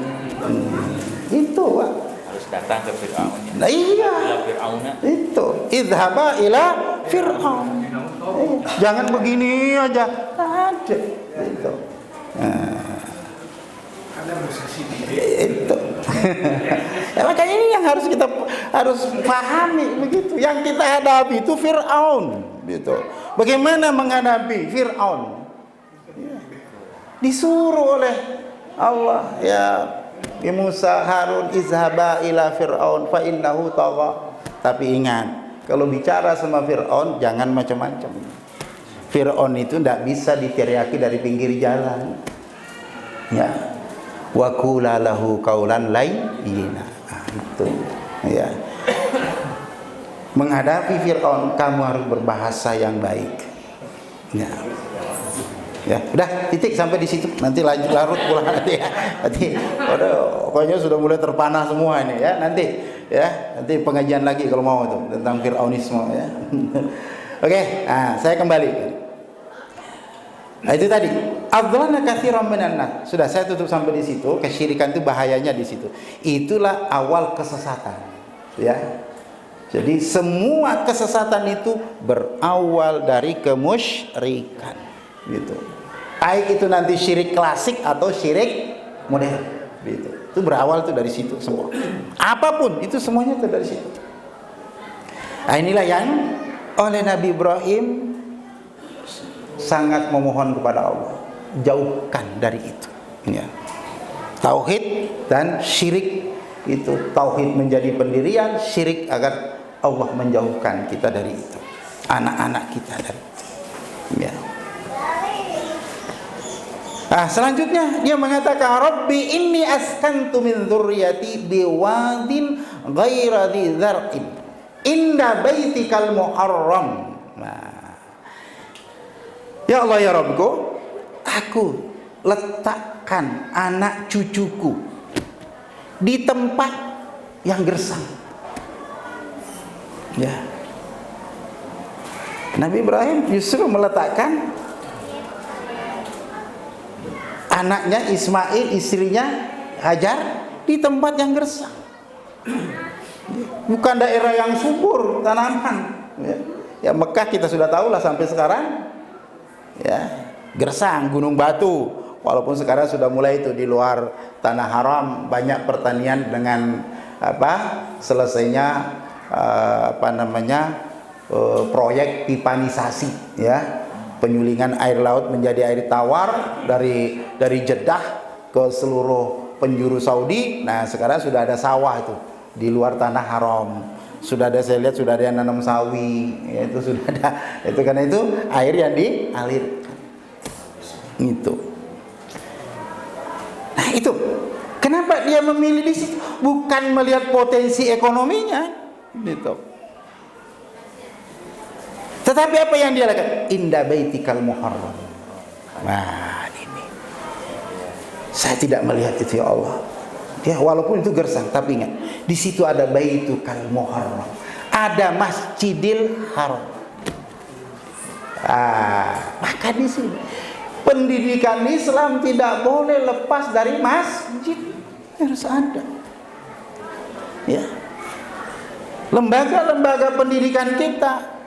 Itu, Pak. Harus datang ke Fir'aun. Nah, iya. Itu. Idhaba ila Fir'aun. Jangan begini aja. Ada. Itu. Nah. Itu. Ya, makanya ini yang harus kita pahami begitu. Yang kita hadapi itu Fir'aun, gitu. Bagaimana menghadapi Fir'aun? Ya. Disuruh oleh Allah, ya Musa, Harun, izhaba ila Fir'aun fa innahu tagha. Tapi ingat, kalau bicara sama Fir'aun jangan macam-macam. Fir'aun itu tidak bisa diteriaki dari pinggir jalan. Ya. Wa qula lahu qaulan layyina. Itu. Ya. menghadapi Fir'aun kamu harus berbahasa yang baik. Ya. Ya, udah titik sampai di situ. Nanti lanjut larut pulang nanti ya. Nanti pokoknya sudah mulai terpanah semua ini ya. Nanti pengajian lagi kalau mau itu tentang Fir'aunisme ya. Oke, nah saya kembali. Nah, itu tadi. Adzalna katsiran minan nas. Sudah saya tutup sampai di situ. Kesyirikan itu bahayanya di situ. Itulah awal kesesatan. Ya. Jadi semua kesesatan itu berawal dari kemusyrikan. Gitu. Baik itu nanti syirik klasik atau syirik modern. Gitu. Itu berawal itu dari situ semua. Apapun itu semuanya itu dari situ. Nah, inilah yang oleh Nabi Ibrahim sangat memohon kepada Allah, jauhkan dari itu. Ya. Tauhid dan syirik itu, tauhid menjadi pendirian, syirik agar Allah menjauhkan kita dari itu, anak-anak kita dari itu. Ya. Nah, selanjutnya dia mengatakan Rabbi inni askantu min dzurriyyati biwadin ghaira dzi dzar'in inda baitikal muharram. Nah, ya Allah ya Rabbku, aku letakkan anak cucuku di tempat yang gersang. Ya. Nabi Ibrahim justru meletakkan anaknya Ismail, istrinya Hajar di tempat yang gersang. Bukan daerah yang subur tanaman. Ya, Mekah kita sudah tahu lah sampai sekarang. Ya, gersang, gunung batu. Walaupun sekarang sudah mulai itu di luar tanah haram banyak pertanian dengan selesainya proyek pipanisasi, ya. Penyulingan air laut menjadi air tawar dari Jeddah ke seluruh penjuru Saudi. Nah, sekarang sudah ada sawah itu di luar tanah haram. Sudah ada, saya lihat sudah ada yang nanam sawi, ya, itu sudah ada. Itu karena itu air yang dialirkan. Itu. Nah, itu. Kenapa dia memilih di situ? Bukan melihat potensi ekonominya, gitu. Tetapi apa yang dia lakukan? Inda baitikal muharram. Nah, ini. Saya tidak melihat itu, ya Allah. Ya, walaupun itu gersang, tapi ingat, di situ ada baitukal muharram. Ada Masjidil Haram. Maka di sini pendidikan Islam tidak boleh lepas dari masjid. Harus ada. Ya. Lembaga-lembaga pendidikan kita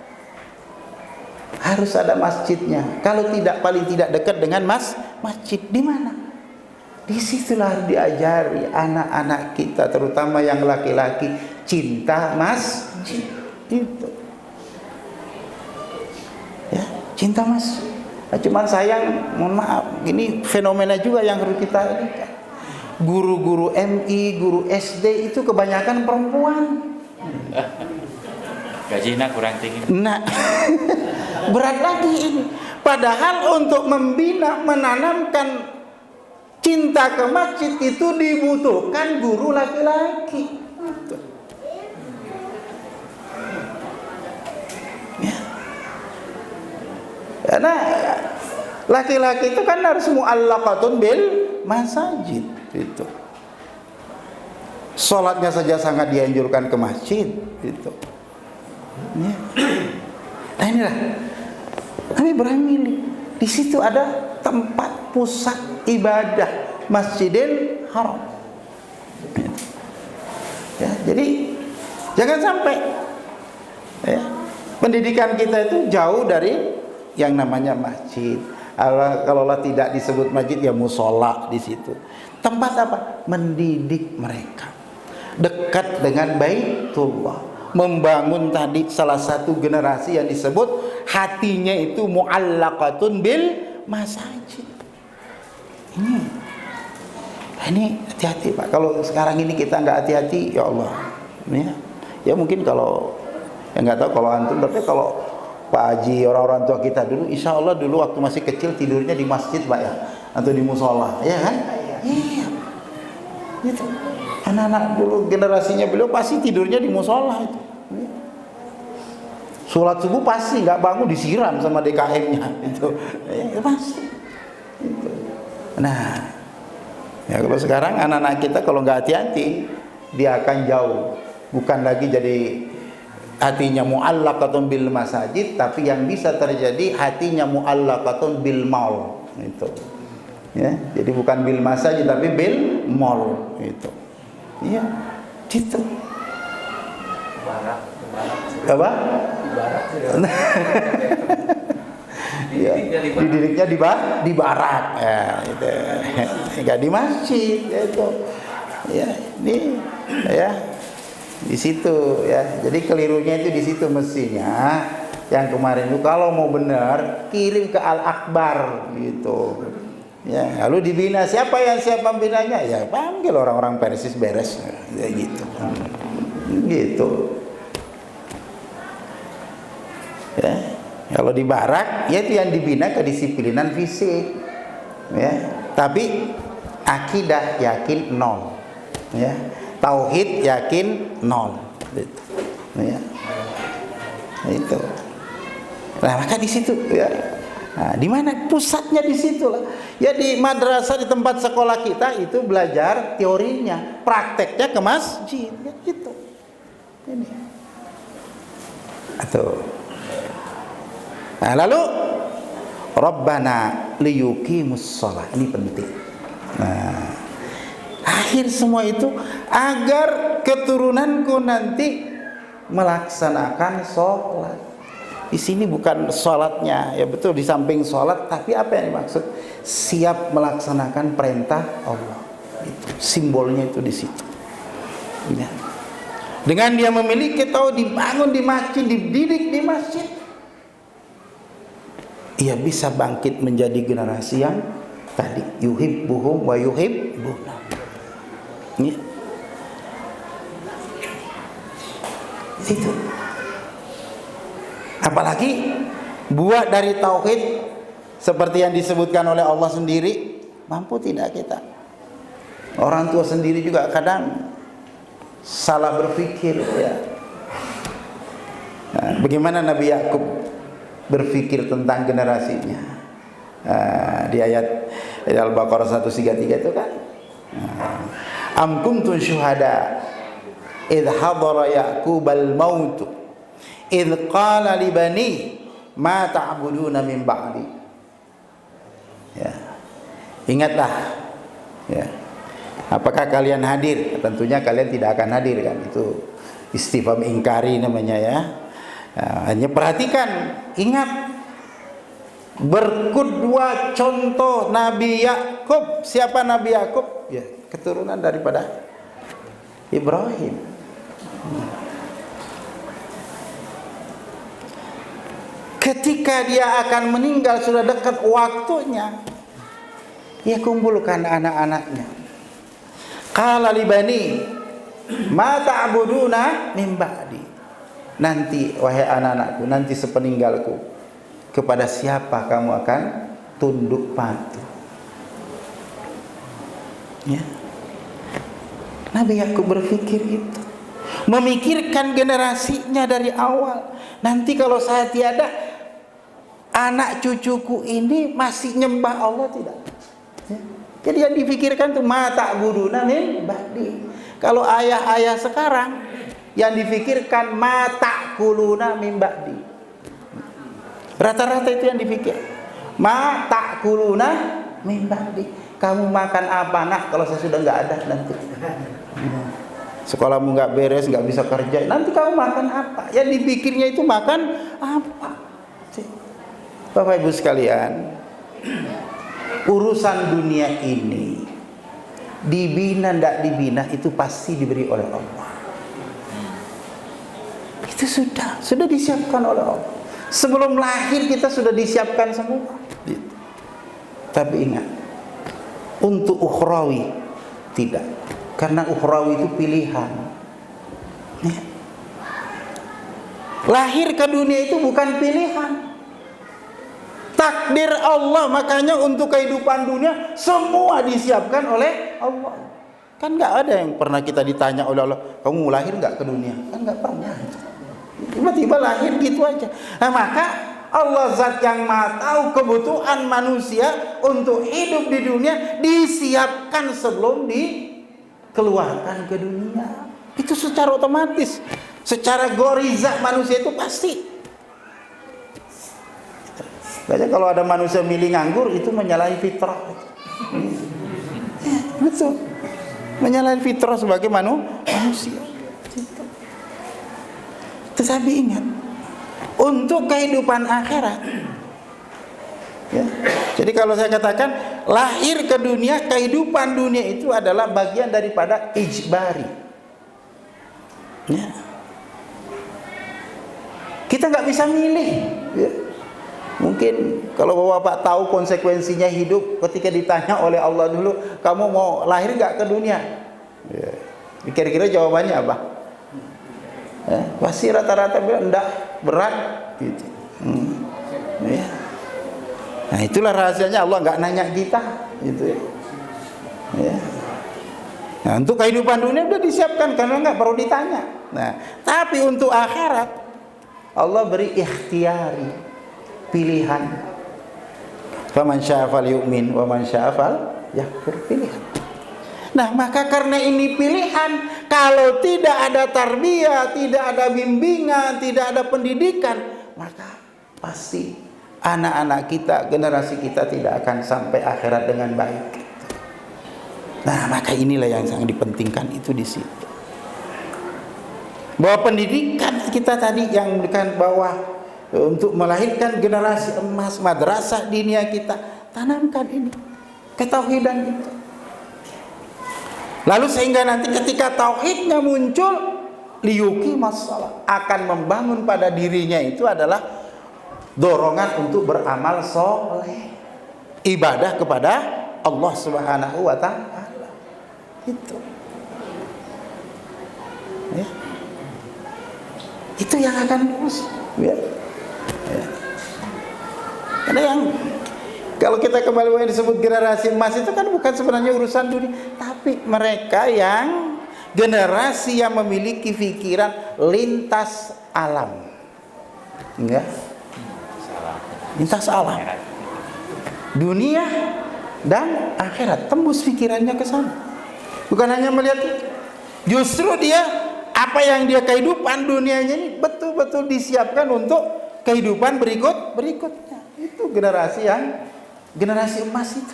harus ada masjidnya. Kalau tidak, paling tidak dekat dengan masjid. Di mana? Di situlah diajari anak-anak kita, terutama yang laki-laki, cinta masjid. Itu. Ya, cinta masjid. Nah, cuman sayang, mohon maaf, ini fenomena juga yang harus kita lihat. Guru-guru MI, guru SD itu kebanyakan perempuan. Gajinya kurang tinggi. Nah, berat lagi ini. Padahal untuk membina, menanamkan cinta ke masjid itu dibutuhkan guru laki-laki. Ya. Karena laki-laki itu kan harus mu'allaqatun bil masajid itu. Salatnya saja sangat dianjurkan ke masjid itu. Ya. Nah, inilah Nabi Ibrahim milih. Di situ ada tempat pusat ibadah, Masjidil Haram. Ya, jadi jangan sampai ya, pendidikan kita itu jauh dari yang namanya masjid. Kalau tidak disebut masjid, ya musola di situ. Tempat apa? Mendidik mereka dekat dengan Baitullah. Membangun tadi salah satu generasi yang disebut hatinya itu mu'allaqatun bil masajid. Ini hati-hati Pak. Kalau sekarang ini kita nggak hati-hati, ya Allah. Ya mungkin kalau nggak tahu kalau antum, tapi kalau Pak Haji, orang-orang tua kita dulu, insya Allah dulu waktu masih kecil tidurnya di masjid Pak ya, atau di musola, ya kan? Iya. Gitu. Anak-anak dulu generasinya beliau pasti tidurnya di musola itu. Sholat subuh pasti nggak bangun disiram sama DKM-nya itu, pasti. Itu. Nah, ya kalau sekarang anak-anak kita kalau nggak hati-hati dia akan jauh, bukan lagi jadi hatinya mu'allaqatun bil masajid, tapi yang bisa terjadi hatinya mu'allaqatun bil mall itu. Ya, jadi bukan bil masajid tapi bil mall itu. Iya, gitu. Apa? Ya, dididiknya di barak, ya, itu. Enggak di masjid, itu. Ya, ini, ya, di situ, ya. Jadi kelirunya itu di situ mestinya. Yang kemarin itu kalau mau benar kirim ke Al-Akbar, gitu. Ya, lalu dibina. Siapa yang siap membinanya? Ya, panggil orang-orang Persis beres, ya, gitu. Gitu. Ya, kalau di barak ya itu yang dibina kedisiplinan fisik, ya, tapi akidah yakin nol, ya, tauhid yakin nol, gitu. Ya, itu. Nah, maka di situ, ya, nah, di mana pusatnya di situ lah, ya, di madrasah, di tempat sekolah kita itu belajar teorinya, prakteknya ke masjid, ya, gitu. Ini, atau nah, lalu Rabbana liyuqimus shalah, ini penting. Nah, akhir semua itu agar keturunanku nanti melaksanakan sholat. Di sini bukan sholatnya, ya betul di samping sholat, tapi apa yang dimaksud? Siap melaksanakan perintah Allah. Itu simbolnya itu di situ. Ya. Dengan dia memiliki tahu dibangun di masjid, dididik di masjid, ia bisa bangkit menjadi generasi yang tadi yuhibbuhum wa yuhibbuna. Ya. Itu. Apalagi buat dari tauhid seperti yang disebutkan oleh Allah sendiri, mampu tidak kita? Orang tua sendiri juga kadang salah berpikir, ya. Nah, bagaimana Nabi Yakub berpikir tentang generasinya, di ayat Al-Baqarah 133 itu kan, am kuntum syuhada idh hadara Yaqubal maut idh qala li bani ma ta'buduna min ba'di. Ya, ingatlah, ya, apakah kalian hadir? Tentunya kalian tidak akan hadir, kan, itu istifham ingkari namanya, ya. Hanya perhatikan, ingat berkedua contoh Nabi Yakub. Siapa Nabi Yakub? Ya, keturunan daripada Ibrahim. Ketika dia akan meninggal, sudah dekat waktunya, dia kumpulkan anak-anaknya. Qala li bani ma ta'buduna min ba'di. Nanti wahai anak-anakku, nanti sepeninggalku, kepada siapa kamu akan tunduk patuh? Ya. Nabi Yakub berpikir itu, memikirkan generasinya dari awal. Nanti kalau saya tiada, anak cucuku ini masih nyembah Allah tidak? Ya. Jadi yang dipikirkan tuh ma ta'buduna min ba'di. Kalau ayah-ayah sekarang yang dipikirkan ma ta'kuluna min ba'di. Rata-rata itu yang dipikir. Ma ta'kuluna min ba'di. Kamu makan apa, nak, kalau saya sudah nggak ada nanti? Sekolahmu nggak beres, nggak bisa kerja, nanti kamu makan apa? Yang dipikirnya itu makan apa? Bapak Ibu sekalian, urusan dunia ini dibina ndak dibina itu pasti diberi oleh Allah. Itu sudah disiapkan oleh Allah. Sebelum lahir kita sudah disiapkan semua. Tapi ingat, untuk ukhrawi tidak, karena ukhrawi itu pilihan. Ya. Lahir ke dunia itu bukan pilihan, takdir Allah. Makanya untuk kehidupan dunia semua disiapkan oleh Allah. Kan nggak ada yang pernah kita ditanya oleh Allah, kamu mau lahir nggak ke dunia? Kan nggak pernah. tiba-tiba lahir gitu aja. Nah, maka Allah zat yang maha tahu kebutuhan manusia untuk hidup di dunia disiapkan sebelum dikeluarkan ke dunia. Itu secara otomatis, secara goriza manusia itu pasti. Makanya kalau ada manusia milih nganggur itu menyalahi fitrah. Betul, menyalahi fitrah sebagai manusia. Tetapi ingat, untuk kehidupan akhirat, ya. Jadi kalau saya katakan lahir ke dunia, kehidupan dunia itu adalah bagian daripada ijbari. Ya. Kita nggak bisa milih. Ya. Mungkin kalau bapak tahu konsekuensinya hidup, ketika ditanya oleh Allah dulu, kamu mau lahir nggak ke dunia? Ya. Kira-kira jawabannya apa? Pasti rata-rata bilang enggak, berat gitu. Ya. Nah, itulah rahasianya Allah nggak nanya kita gitu ya. Ya. Nah, untuk kehidupan dunia udah disiapkan karena nggak perlu ditanya. Nah, tapi untuk akhirat Allah beri ikhtiyari, pilihan. Faman syaa'a falyu'min wa man syaa'a falyakfur, pilihan. Nah, maka karena ini pilihan, kalau tidak ada tarbiyah, tidak ada bimbingan, tidak ada pendidikan, maka pasti anak-anak kita, generasi kita tidak akan sampai akhirat dengan baik. Nah, maka inilah yang sangat dipentingkan itu di situ. Bahwa pendidikan kita tadi yang memberikan bahwa untuk melahirkan generasi emas, madrasah diniyah kita, tanamkan ini ketauhidan itu. Lalu sehingga nanti ketika tauhidnya muncul, liyuki masalah, akan membangun pada dirinya itu adalah dorongan untuk beramal soleh, ibadah kepada Allah Subhanahu wa ta'ala. Itu ya. Itu yang akan lurus ya. Ya. Karena yang kalau kita kembali yang disebut generasi emas itu kan bukan sebenarnya urusan dunia, tapi mereka yang generasi yang memiliki pikiran lintas alam, enggak? Lintas alam, dunia dan akhirat, tembus pikirannya ke sana. Bukan hanya melihat, justru dia apa yang dia kehidupan dunianya ini betul-betul disiapkan untuk kehidupan berikutnya. Itu generasi emas itu.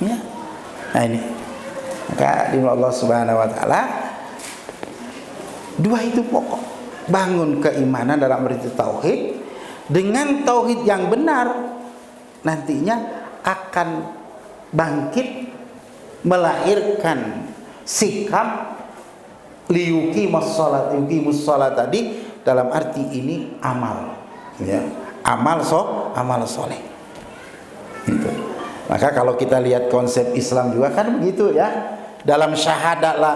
Ya. Nah ini, maka di Allah Subhanahu wa ta'ala, dua itu pokok. Bangun keimanan dalam arti tauhid. Dengan tauhid yang benar, nantinya akan bangkit melahirkan sikap liyuki musolat tadi, dalam arti ini amal, ya. amal soleh. Gitu. Maka kalau kita lihat konsep Islam juga kan begitu ya. Dalam syahadat lah,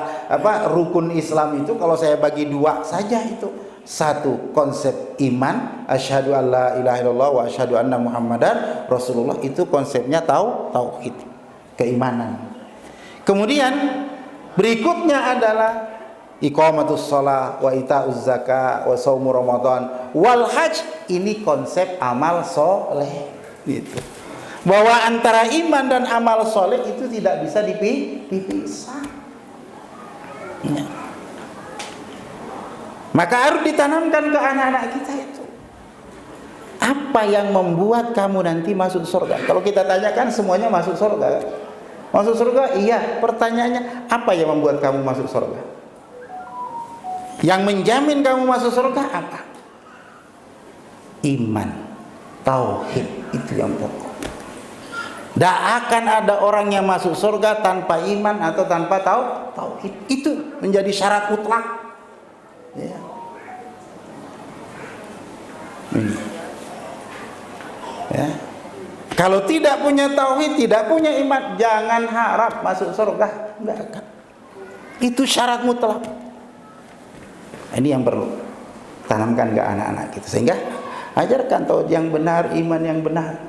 rukun Islam itu kalau saya bagi dua saja itu. Satu, konsep iman, asyhadu alla ilaha illallah wa asyhadu anna muhammadar rasulullah, itu konsepnya tauhid, keimanan. Kemudian berikutnya adalah iqamatus shalah wa itauz zakah wa shaumu ramadan wal hajj, ini konsep amal soleh gitu. Bahwa antara iman dan amal soleh itu tidak bisa dipisah. Ya. Maka harus ditanamkan ke anak-anak kita itu. Apa yang membuat kamu nanti masuk surga? Kalau kita tanyakan semuanya masuk surga. Masuk surga? Iya. Pertanyaannya, apa yang membuat kamu masuk surga? Yang menjamin kamu masuk surga apa? Iman, tauhid, itu yang pokok. Tidak akan ada orang yang masuk surga tanpa iman atau tanpa tauhid. Itu menjadi syarat mutlak. Ya. Ya. Kalau tidak punya tauhid, tidak punya iman, jangan harap masuk surga. Enggak akan. Itu syarat mutlak. Ini yang perlu tanamkan ke anak-anak kita, sehingga ajarkan tauhid yang benar, iman yang benar,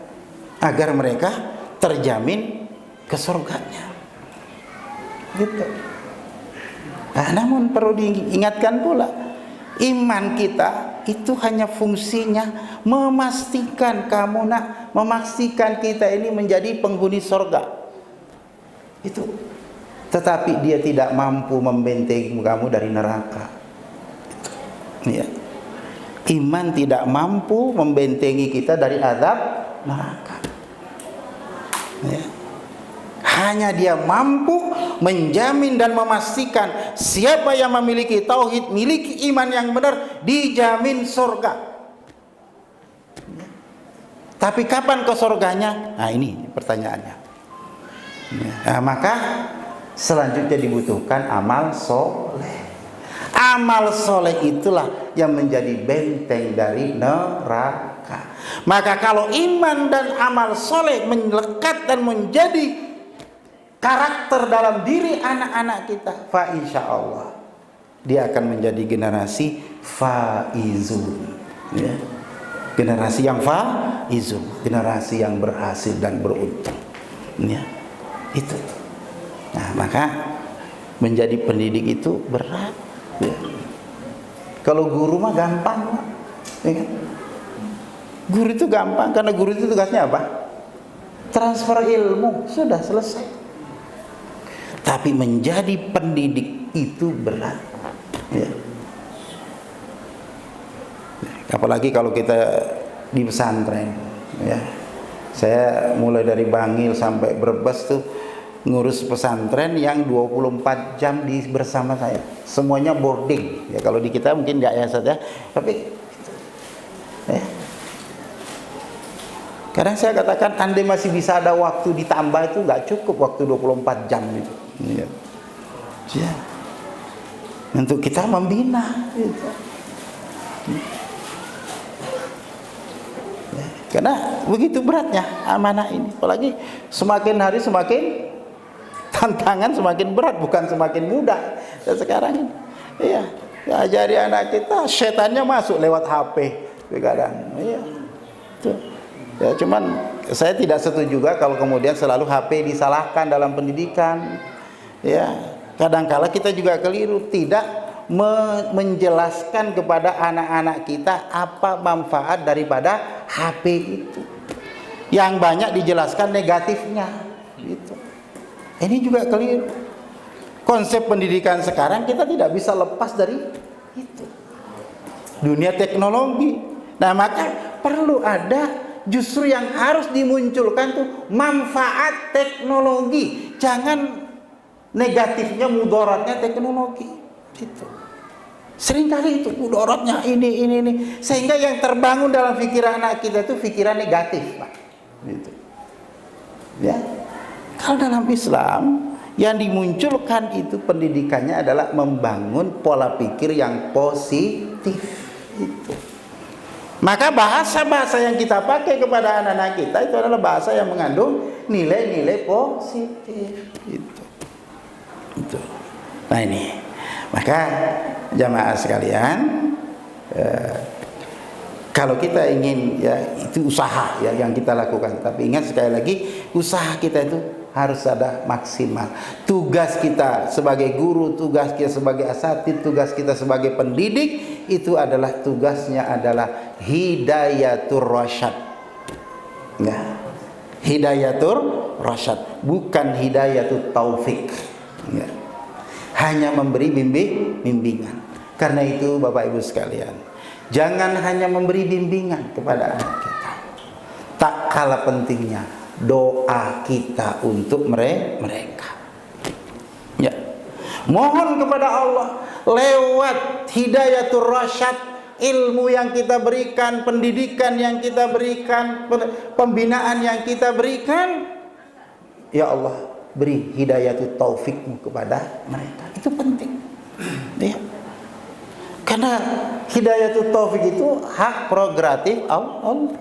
agar mereka terjamin ke surganya. Gitu. Nah, namun perlu diingatkan pula, Iman kita itu hanya fungsinya memastikan kamu memastikan kita ini menjadi penghuni surga. Itu. Tetapi dia tidak mampu membentengi kamu dari neraka. Ya. Iman tidak mampu membentengi kita dari azab neraka. Ya. Hanya dia mampu menjamin dan memastikan siapa yang memiliki tauhid, miliki iman yang benar, dijamin surga. Ya. Tapi kapan ke surganya? Nah, ini pertanyaannya. Ya. Nah, maka selanjutnya dibutuhkan amal soleh. Amal soleh itulah yang menjadi benteng dari neraka. Maka kalau iman dan amal soleh melekat dan menjadi karakter dalam diri anak-anak kita, fa insya Allah dia akan menjadi generasi faizun, ya. Generasi yang faizun, generasi yang berhasil dan beruntung, ya. Itu. Nah, maka menjadi pendidik itu berat, ya. Kalau guru mah gampang, ya kan? Guru itu gampang karena guru itu tugasnya apa? Transfer ilmu, sudah selesai. Tapi menjadi pendidik itu berat, ya. Apalagi kalau kita di pesantren, ya. Saya mulai dari Bangil sampai Brebes tuh ngurus pesantren yang 24 jam bersama saya. Semuanya boarding. Ya, kalau di kita mungkin enggak ya saja, tapi ya. Kadang saya katakan andai masih bisa ada waktu ditambah itu enggak cukup waktu 24 jam itu. Ya. Ya. Untuk kita membina gitu. Ya. Karena begitu beratnya amanah ini. Apalagi semakin hari semakin tantangan semakin berat, bukan semakin mudah. Dan sekarang ini, iya, ajari anak kita, setannya masuk lewat HP kadang. Iya. Tuh. Ya, cuman saya tidak setuju juga kalau kemudian selalu HP disalahkan dalam pendidikan. Ya, kadangkala kita juga keliru, tidak menjelaskan kepada anak-anak kita apa manfaat daripada HP itu. Yang banyak dijelaskan negatifnya, gitu. Ini juga keliru. Konsep pendidikan sekarang kita tidak bisa lepas dari itu. Dunia teknologi. Nah, maka perlu ada justru yang harus dimunculkan tuh manfaat teknologi. Jangan negatifnya, mudaratnya teknologi. Gitu. Seringkali itu mudaratnya ini. Sehingga yang terbangun dalam pikiran anak kita itu pikiran negatif, Pak. Gitu. Ya. Kalau dalam Islam yang dimunculkan itu pendidikannya adalah membangun pola pikir yang positif. Itu. Maka bahasa-bahasa yang kita pakai kepada anak-anak kita itu adalah bahasa yang mengandung nilai-nilai positif. Itu. Nah ini, maka jamaah sekalian, kalau kita ingin, ya itu usaha ya yang kita lakukan. Tapi ingat sekali lagi, usaha kita itu harus ada maksimal. Tugas kita sebagai guru, tugas kita sebagai asatidz, tugas kita sebagai pendidik itu adalah tugasnya adalah hidayatur rasyad. Ya. Hidayatur rasyad, bukan hidayatut taufik. Ya. Hanya memberi bimbingan. Karena itu Bapak Ibu sekalian, jangan hanya memberi bimbingan kepada anak kita. Tak kalah pentingnya doa kita untuk mereka. Ya. Mohon kepada Allah lewat hidayatur rasyad, ilmu yang kita berikan, pendidikan yang kita berikan, pembinaan yang kita berikan, ya Allah, beri hidayatut taufikmu kepada mereka. Itu penting. Ya. Karena hidayatut taufik itu hak prerogatif Allah.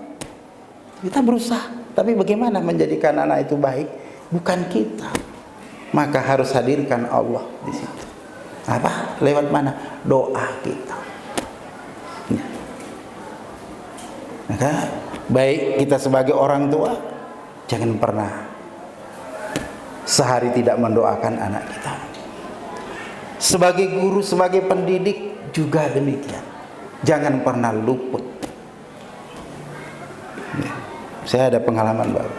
Kita berusaha, tapi bagaimana menjadikan anak itu baik? Bukan kita. Maka harus hadirkan Allah di situ. Apa? Lewat mana? Doa kita. Ya. Maka baik kita sebagai orang tua, jangan pernah sehari tidak mendoakan anak kita. Sebagai guru, sebagai pendidik juga demikian. Jangan pernah luput. Ya. Saya ada pengalaman baru.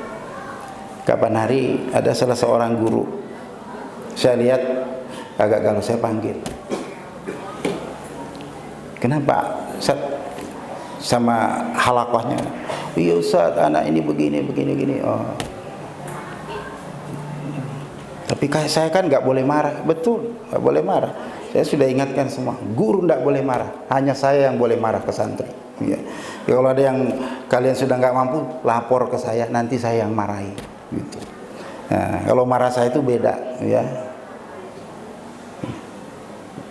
Kapan hari ada salah seorang guru, saya lihat agak galau, saya panggil. Kenapa Ustaz? Sama halaqahnya, iya Ustaz, anak ini begini. Oh. Tapi saya kan nggak boleh marah. Betul, nggak boleh marah. Saya sudah ingatkan semua, guru nggak boleh marah. Hanya saya yang boleh marah ke santri. Ya. Kalau ada yang kalian sudah nggak mampu, lapor ke saya, nanti saya yang marahi. Gitu. Nah, kalau marah saya itu beda, ya.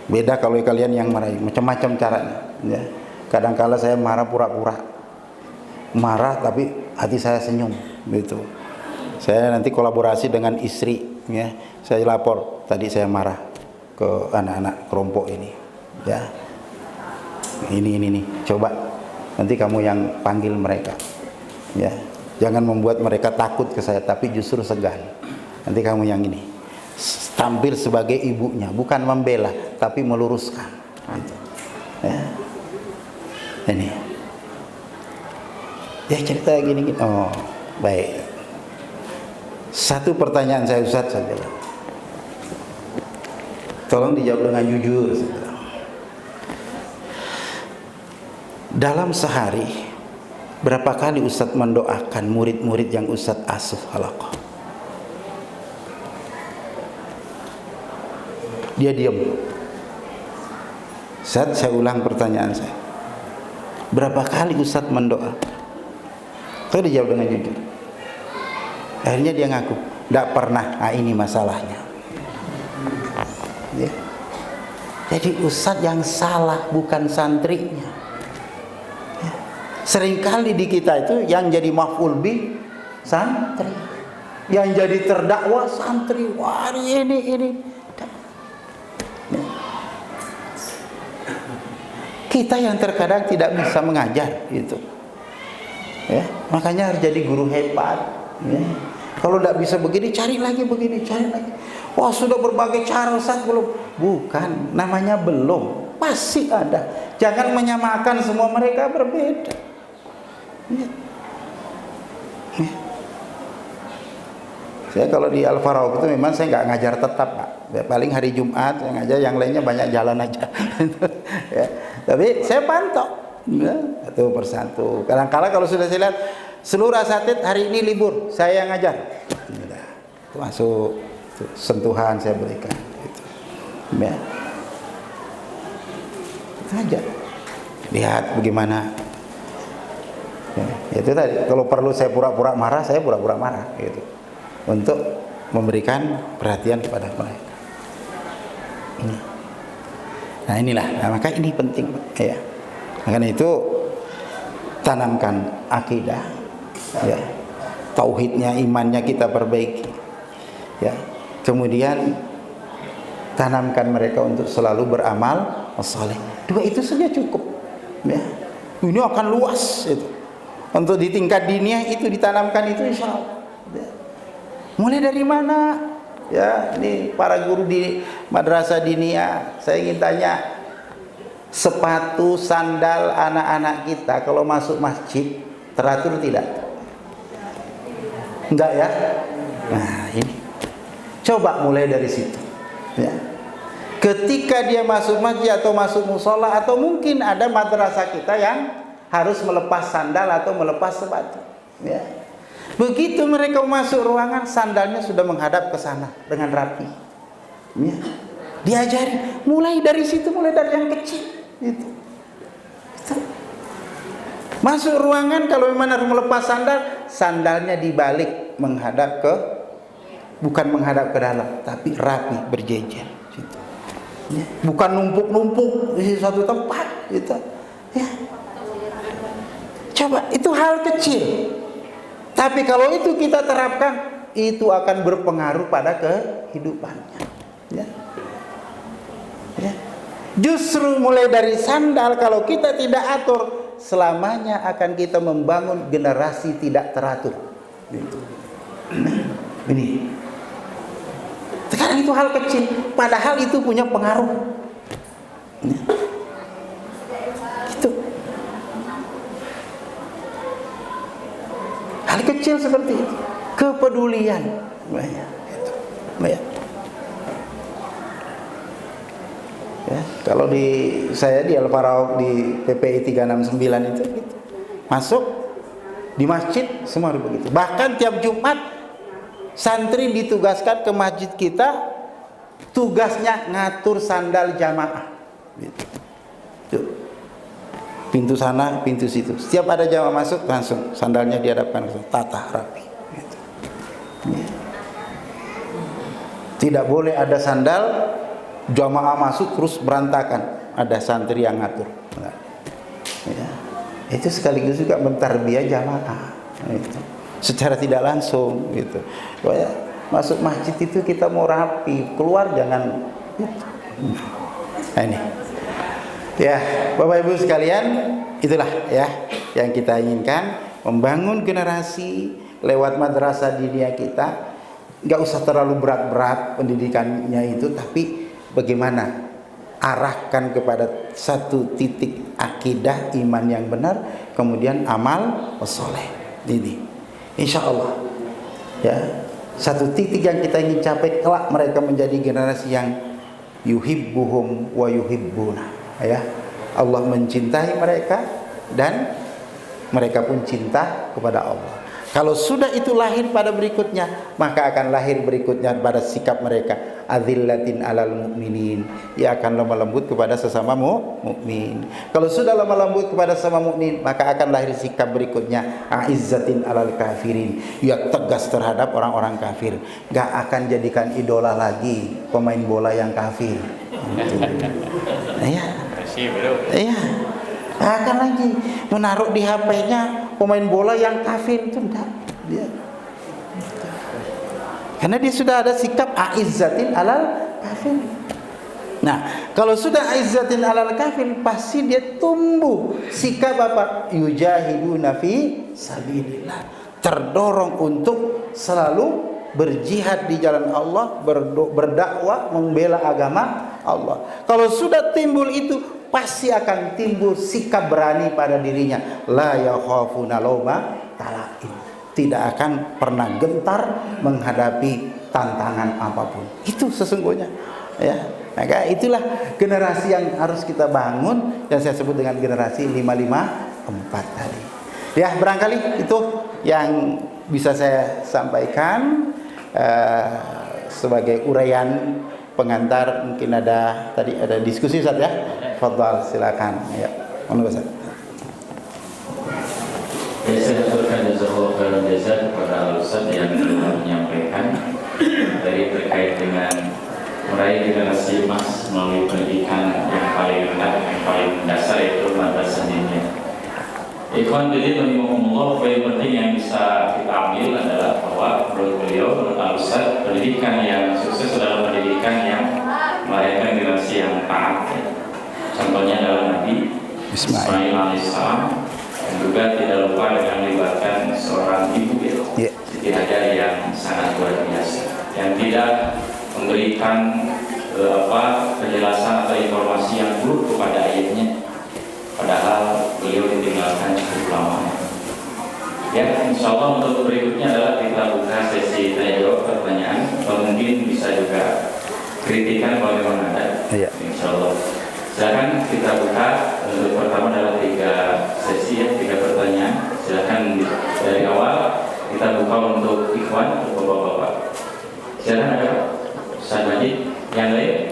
Beda kalau kalian yang marahi, macam-macam caranya. Ya. Kadang-kala saya marah pura-pura, marah tapi hati saya senyum, gitu. Saya nanti kolaborasi dengan istri, ya. Saya lapor, tadi saya marah ke anak-anak kelompok ini, ya. Ini nih, coba nanti kamu yang panggil mereka, ya. Jangan membuat mereka takut ke saya, tapi justru segan. Nanti kamu yang ini, tampil sebagai ibunya, bukan membela, tapi meluruskan, gitu. Ya. Ini, ya cerita gini. Oh, baik. Satu pertanyaan saya Ustaz saja. Tolong dijawab dengan jujur. Dalam sehari berapa kali Ustaz mendoakan murid-murid yang Ustaz asuh halaqah? Dia diam. Ustaz, saya ulang pertanyaan saya. Berapa kali Ustaz mendoa? Saya dijawab dengan jujur. Akhirnya dia ngaku, tidak pernah. Nah, ini masalahnya. Ya. Jadi Ustaz yang salah, bukan santrinya. Ya. Seringkali di kita itu yang jadi maf'ul bih santri, yang jadi terdakwa santri. Wah, ini. Ya. Kita yang terkadang tidak bisa mengajar, gitu. Ya, makanya harus jadi guru hebat. Ya. Kalau tidak bisa begini, cari lagi begini, cari lagi. Wah, sudah berbagai cara Ustaz, belum. Bukan, namanya belum. Pasti ada. Jangan menyamakan semua, mereka berbeda. Ya. Ya. Saya kalau di Al-Farouq itu memang saya nggak ngajar tetap, Pak. Ya, paling hari Jumat saya ngajar, yang lainnya banyak jalan aja. Ya. Tapi saya pantau, ya, satu persatu. Kadang-kadang kalau sudah saya lihat seluruh asatid hari ini libur, saya yang ngajar. Itu masuk, itu sentuhan saya berikan. Gitu. Ya. Itu aja. Lihat bagaimana. Ya, itu tadi. Kalau perlu saya pura-pura marah, saya pura-pura marah. Gitu. Untuk memberikan perhatian kepada mereka. Nah inilah, maka ini penting, ya. Makanya itu tanamkan akidah, ya. Tauhidnya, imannya kita perbaiki, ya. Kemudian tanamkan mereka untuk selalu beramal saleh. Dua itu saja cukup, ya. Ini akan luas itu. Untuk di tingkat dinia itu ditanamkan itu, insya Allah. Ya. Mulai dari mana? Ya, ini para guru di madrasah dinia, saya ingin tanya, sepatu sandal anak-anak kita kalau masuk masjid teratur tidak? Enggak ya? Nah ini, coba mulai dari situ. Ya. Ketika dia masuk masjid atau masuk musola, atau mungkin ada madrasah kita yang harus melepas sandal atau melepas sepatu. Ya. Begitu mereka masuk ruangan, sandalnya sudah menghadap ke sana dengan rapi. Ya. Diajari, mulai dari situ, mulai dari yang kecil. Itu. Masuk ruangan, kalau memang harus melepas sandal, sandalnya dibalik menghadap ke, bukan menghadap ke dalam, tapi rapi, berjejer. Gitu. Ya. Bukan numpuk-numpuk di suatu tempat. Gitu. Ya. Coba, itu hal kecil. Tapi kalau itu kita terapkan, itu akan berpengaruh pada kehidupannya. Ya. Ya. Justru mulai dari sandal, kalau kita tidak atur, selamanya akan kita membangun generasi tidak teratur. Ini. Sekarang itu hal kecil, padahal itu punya pengaruh. Ya. Itu. Hal kecil seperti itu, kepedulian. Ya, itu. Ya. Ya, kalau saya di Al-Farauk di PPI 369 itu gitu. Masuk di masjid semua begitu. Bahkan tiap Jumat santri ditugaskan ke masjid kita, tugasnya ngatur sandal jamaah. Gitu. Tuh. Pintu sana, pintu situ. Setiap ada jamaah masuk langsung sandalnya dihadapkan ke tata rapi. Gitu. Ya. Tidak boleh ada sandal jamaah masuk terus berantakan. Ada santri yang ngatur. Ya. Itu sekaligus juga mentarbiyah jamaah. Gitu. Secara tidak langsung gitu. Pokoknya masuk masjid itu kita mau rapi, keluar jangan gitu. Nah, ini. Ya, Bapak Ibu sekalian, itulah ya yang kita inginkan, membangun generasi lewat madrasah diniyah kita. Nggak usah terlalu berat-berat pendidikannya itu, tapi bagaimana arahkan kepada satu titik akidah iman yang benar, kemudian amal soleh. Ini, insya Allah, ya satu titik yang kita ingin capai kelak mereka menjadi generasi yang yuhibbuhum wa yuhibbuna. Ya, Allah mencintai mereka dan mereka pun cinta kepada Allah. Kalau sudah itu lahir pada berikutnya, maka akan lahir berikutnya pada sikap mereka adzillatin alal mu'minin, ia akan lemah lembut kepada sesama mukmin. Kalau sudah lemah lembut kepada sesama mukmin, maka akan lahir sikap berikutnya aizzatin alal kafirin, ia tegas terhadap orang-orang kafir. Gak akan jadikan idola lagi pemain bola yang kafir. Ya. Iya, akan lagi menaruh di HP-nya pemain bola yang kafir itu enggak. Karena dia sudah ada sikap aizzatin alal kafir. Nah, kalau sudah aizzatin alal kafir, pasti dia tumbuh sikap apa? Yujahiduna fi sabilillah. Terdorong untuk selalu berjihad di jalan Allah, berdakwah, membela agama Allah. Kalau sudah timbul itu, pasti akan timbul sikap berani pada dirinya. La yakhafuna lauma talaim. Tidak akan pernah gentar menghadapi tantangan apapun. Itu sesungguhnya. Ya, maka itulah generasi yang harus kita bangun, yang saya sebut dengan generasi 554 tadi. Ya, barangkali itu yang bisa saya sampaikan sebagai uraian pengantar. Mungkin ada tadi ada diskusi Ustaz ya. Fadhal, silakan. Ya, mohon Ustaz. Saya aturkan jazakallahu jazak kepada Ustaz yang telah menyampaikan dari terkait dengan meraih generasi emas melalui pendidikan yang paling rendah, yang paling dasar, yaitu madrasah diniyah. Ikhwan jadi rahimahumullah, poin penting yang bisa kita ambil adalah bahwa menurut beliau, menurut Ustaz, pendidikan yang sukses adalah pendidikan yang melahirkan generasi yang taat. Contohnya adalah Nabi Ismail alaihissalam, dan juga tidak lupa dengan melibatkan seorang ibu ya, Siti Hajar yang sangat luar biasa, yang tidak memberikan penjelasan atau informasi yang buruk kepada ayahnya, padahal beliau ditinggalkan cukup lama. Ya, insya Allah untuk berikutnya adalah kita buka sesi tanya jawab pertanyaan, atau mungkin bisa juga kritikan kalau memang ada. Insya Allah. Silakan kita buka. Untuk pertama adalah 3 sesi ya, 3 pertanyaan. Silakan dari awal kita buka untuk ikhwan, untuk bapak-bapak. Silakan ada Ustaz Majid, yang lain.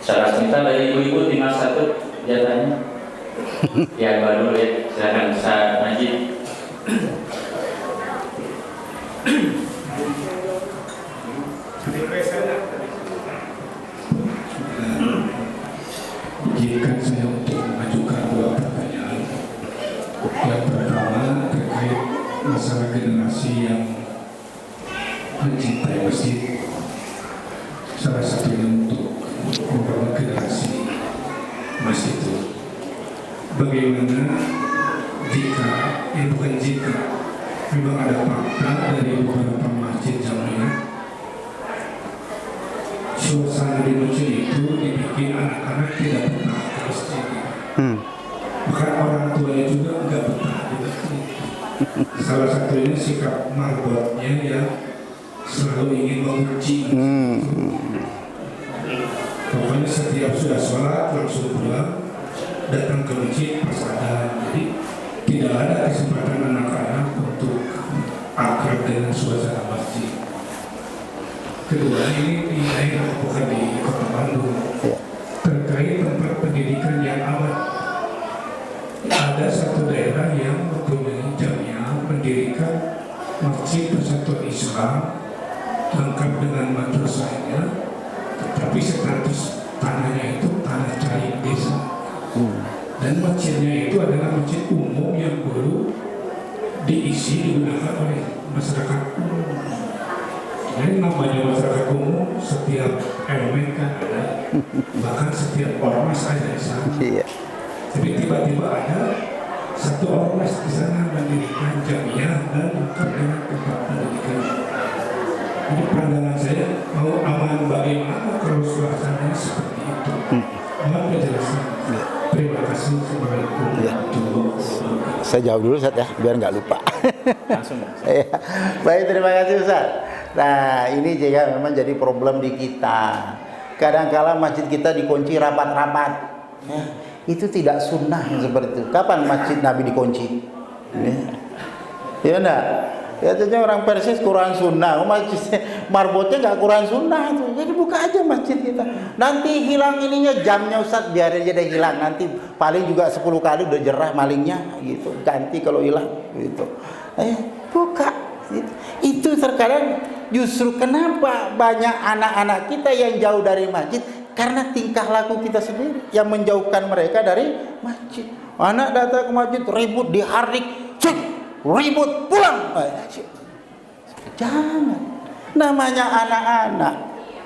Salah kita dari ibu-ibu tinggal 1 jatahnya. Ya baru ya, silakan Ustaz Majid. Izinkan saya untuk mengajukan 2 pertanyaan. Yang pertama terkait masalah generasi yang mencintai masjid. Salah satunya untuk membangun generasi masjid itu. Bagaimana jika, bukan jika, memang ada fakta dari beberapa masjid jamiah, suasana di masjid itu dibikin anak-anak tidak betah di masjid. Bahkan orang tuanya juga enggak betah di masjid. Salah satunya sikap marbotnya yang selalu ingin menguji. Pokoknya setiap sudah sholat langsung pulang, datang ke masjid pas ada. Jadi tidak ada kesempatan anak-anak untuk akrab dengan suasana masjid. Kedua, ini di daerah bukan di Kota Bandung, terkait tempat pendidikan yang aman. Ada satu daerah yang mempunyai jamiah mendirikan Masjid Persatuan Islam lengkap dengan madrasahnya, tetapi status tanahnya itu tanah cair desa. Dan masjidnya itu adalah masjid umum yang dulu diisi digunakan oleh masyarakat umum. Jadi namanya masyarakat umum, setiap elemen kan ada, bahkan setiap ormas ada di sana. Jadi tiba-tiba ada satu ormas di sana mendirikan jamiah dan lengkap dengan tempat pendidikan. Jadi pandangan saya, mau aman bagaimana kalau suasananya seperti itu? Mohon penjelasan. Terima kasih. Assalamualaikum warahmatullahi wabarakatuh. Saya jawab dulu Ustaz ya, biar nggak lupa. Langsung. Baik, terima kasih Ustaz. Nah, ini juga memang jadi problem di kita. Kadang-kala masjid kita dikunci rapat-rapat. Itu tidak sunnah seperti itu. Kapan masjid Nabi dikunci? Ya enggak? Ya tentunya orang Persis Quran sunnah, masjid marbotnya nggak Quran sunnah itu. Jadi buka aja masjid kita. Nanti hilang ininya jamnya Ustaz, biar aja deh hilang. Nanti paling juga 10 kali udah jerah malingnya gitu. Ganti kalau hilang gitu. Buka. Itu terkadang justru kenapa banyak anak-anak kita yang jauh dari masjid, karena tingkah laku kita sendiri yang menjauhkan mereka dari masjid. Anak datang ke masjid ribut, diharik, ribut, pulang. Jangan. Namanya anak-anak,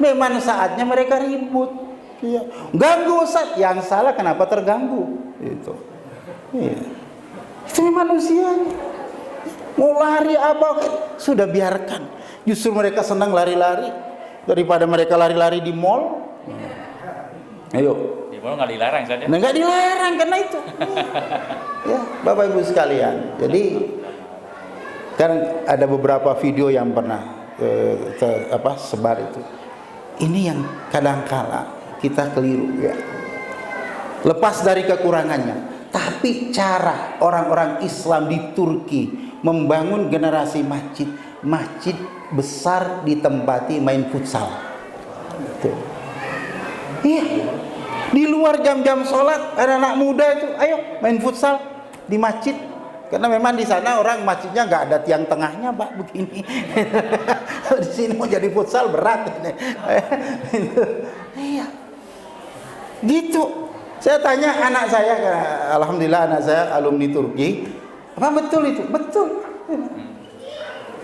memang saatnya mereka ribut. Ganggu Ustaz, yang salah kenapa terganggu? Itu manusianya. Mau lari apa, sudah biarkan. Justru mereka senang lari-lari daripada mereka lari-lari di mall. Ayo. Di mall nggak dilarang saja. Nggak dilarang karena itu. Ya, Bapak Ibu sekalian. Jadi kan ada beberapa video yang pernah sebar itu. Ini yang kadang-kala kita keliru ya. Lepas dari kekurangannya, tapi cara orang-orang Islam di Turki membangun generasi masjid besar ditempati main futsal. Iya. Di luar jam-jam sholat ada anak muda itu, ayo main futsal di masjid. Karena memang di sana orang masjidnya nggak ada tiang tengahnya, Pak, begini. Di sini mau jadi futsal berat ini. Iya. Gitu. Saya tanya anak saya, alhamdulillah anak saya alumni Turki. Apa betul itu? Betul.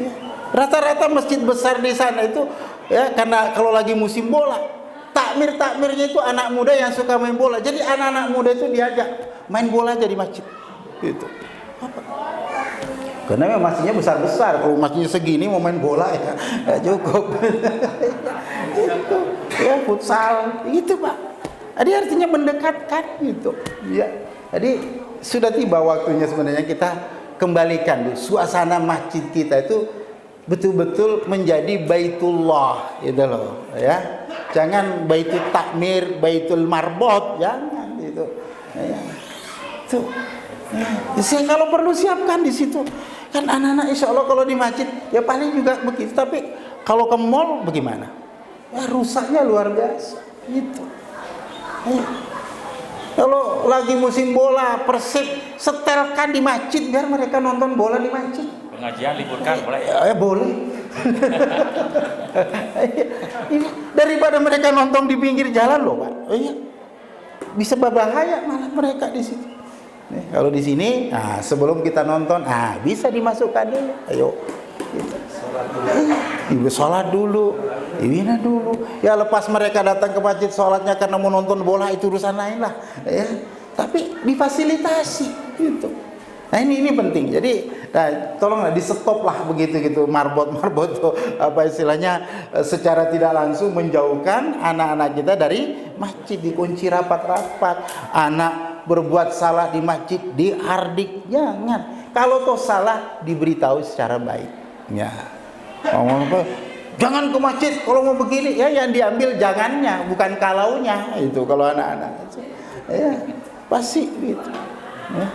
Ya. Rata-rata masjid besar di sana itu ya, karena kalau lagi musim bola, takmirnya itu anak muda yang suka main bola. Jadi anak-anak muda itu diajak main bola aja di masjid. Gitu. Apa? Karena memang masjidnya besar-besar. Kalau masjidnya segini mau main bola ya cukup. Itu. Ya futsal, gitu Pak. Jadi artinya mendekatkan gitu. Ya. Jadi sudah tiba waktunya sebenarnya kita kembalikan suasana masjid kita itu betul-betul menjadi baitullah gitu loh ya. Jangan baitul takmir, baitul marbot, jangan gitu. Ya. Tuh. Ya. Kalau perlu siapkan di situ. Kan anak-anak insya Allah kalau di masjid ya paling juga begitu. Tapi kalau ke mall bagaimana? Ya, rusaknya luar biasa gitu. Ya. Kalau lagi musim bola, Persib setelkan di masjid biar mereka nonton bola di masjid. Pengajian liburkan boleh ya? Ya boleh. Daripada mereka nonton di pinggir jalan loh, Pak. Bisa berbahaya malah mereka di situ. Nih, kalau di sini, nah sebelum kita nonton, bisa dimasukkan dulu. Ayo. Gitu. Ibu sholat dulu, iwina dulu. Ya lepas mereka datang ke masjid sholatnya karena mau nonton bola itu urusan lain lah. Ya, tapi difasilitasi gitu. Nah ini penting. Jadi, tolonglah di stop lah begitu gitu marbot tuh, apa istilahnya secara tidak langsung menjauhkan anak-anak kita dari masjid, dikunci rapat-rapat. Anak berbuat salah di masjid dihardik, jangan. Kalau toh salah diberitahu secara baik. Ya. Ngomong apa? Jangan ke masjid kalau mau begini. Ya, yang diambil jangannya, bukan kalaunya. Itu kalau anak-anak. Ya, pasti gitu. Ya.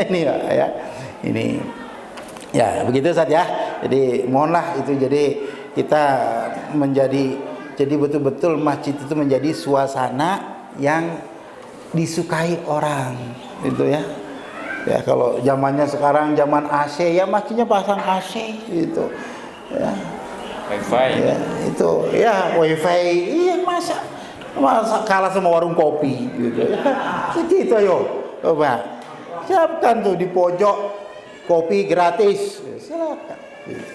Ini ya. Ini ya begitu Ustaz ya. Jadi mohonlah itu, jadi kita jadi betul-betul masjid itu menjadi suasana yang disukai orang, itu ya. Ya kalau zamannya sekarang zaman AC, ya masjidnya pasang AC gitu. Ya. Wifi. Ya, itu ya wifi. Iya, masa kalah sama warung kopi gitu ya. Segitu ayo. Coba siapkan tuh di pojok kopi gratis. Silakan. Gitu.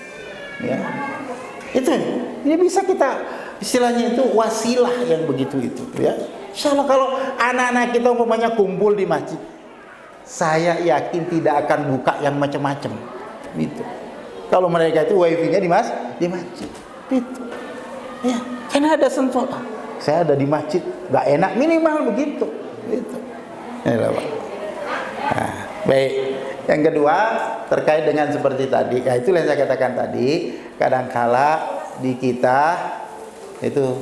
Ya. Itu ini bisa kita istilahnya itu wasilah yang begitu itu ya. Insyaallah kalau anak-anak kita umpamanya kumpul di masjid, saya yakin tidak akan buka yang macam-macam gitu. Kalau mereka itu wifi-nya di masjid gitu. Ya, karena ada sentuh. Saya ada di masjid, nggak enak, minimal begitu gitu. Ya, Pak. Nah, baik. Yang kedua terkait dengan seperti tadi, ya itu yang saya katakan tadi, kadangkala di kita itu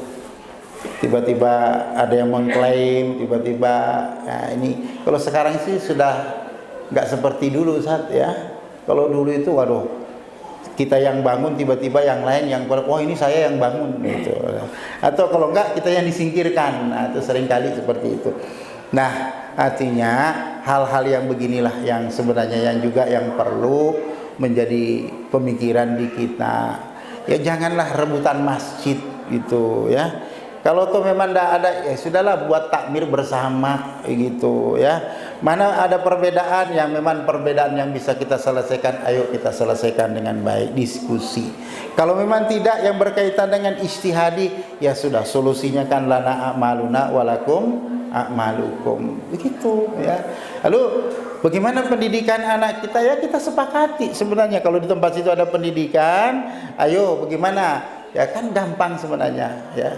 tiba-tiba ada yang mengklaim, tiba-tiba nah ini kalau sekarang sih sudah nggak seperti dulu Ustaz ya. Kalau dulu itu waduh, kita yang bangun tiba-tiba yang lain yang oh ini saya yang bangun gitu. Atau kalau enggak kita yang disingkirkan. Nah, itu seringkali seperti itu. Nah, artinya hal-hal yang beginilah yang sebenarnya yang juga yang perlu menjadi pemikiran di kita. Ya janganlah rebutan masjid gitu ya. Kalau tuh memang tidak ada, ya sudahlah buat takmir bersama gitu ya. Mana ada perbedaan yang memang perbedaan yang bisa kita selesaikan, ayo kita selesaikan dengan baik, diskusi. Kalau memang tidak yang berkaitan dengan ijtihadi, ya sudah solusinya kan lana a'maluna walakum a'malukum. Begitu ya. Lalu bagaimana pendidikan anak kita, ya kita sepakati sebenarnya kalau di tempat situ ada pendidikan, ayo bagaimana? Ya kan gampang sebenarnya ya.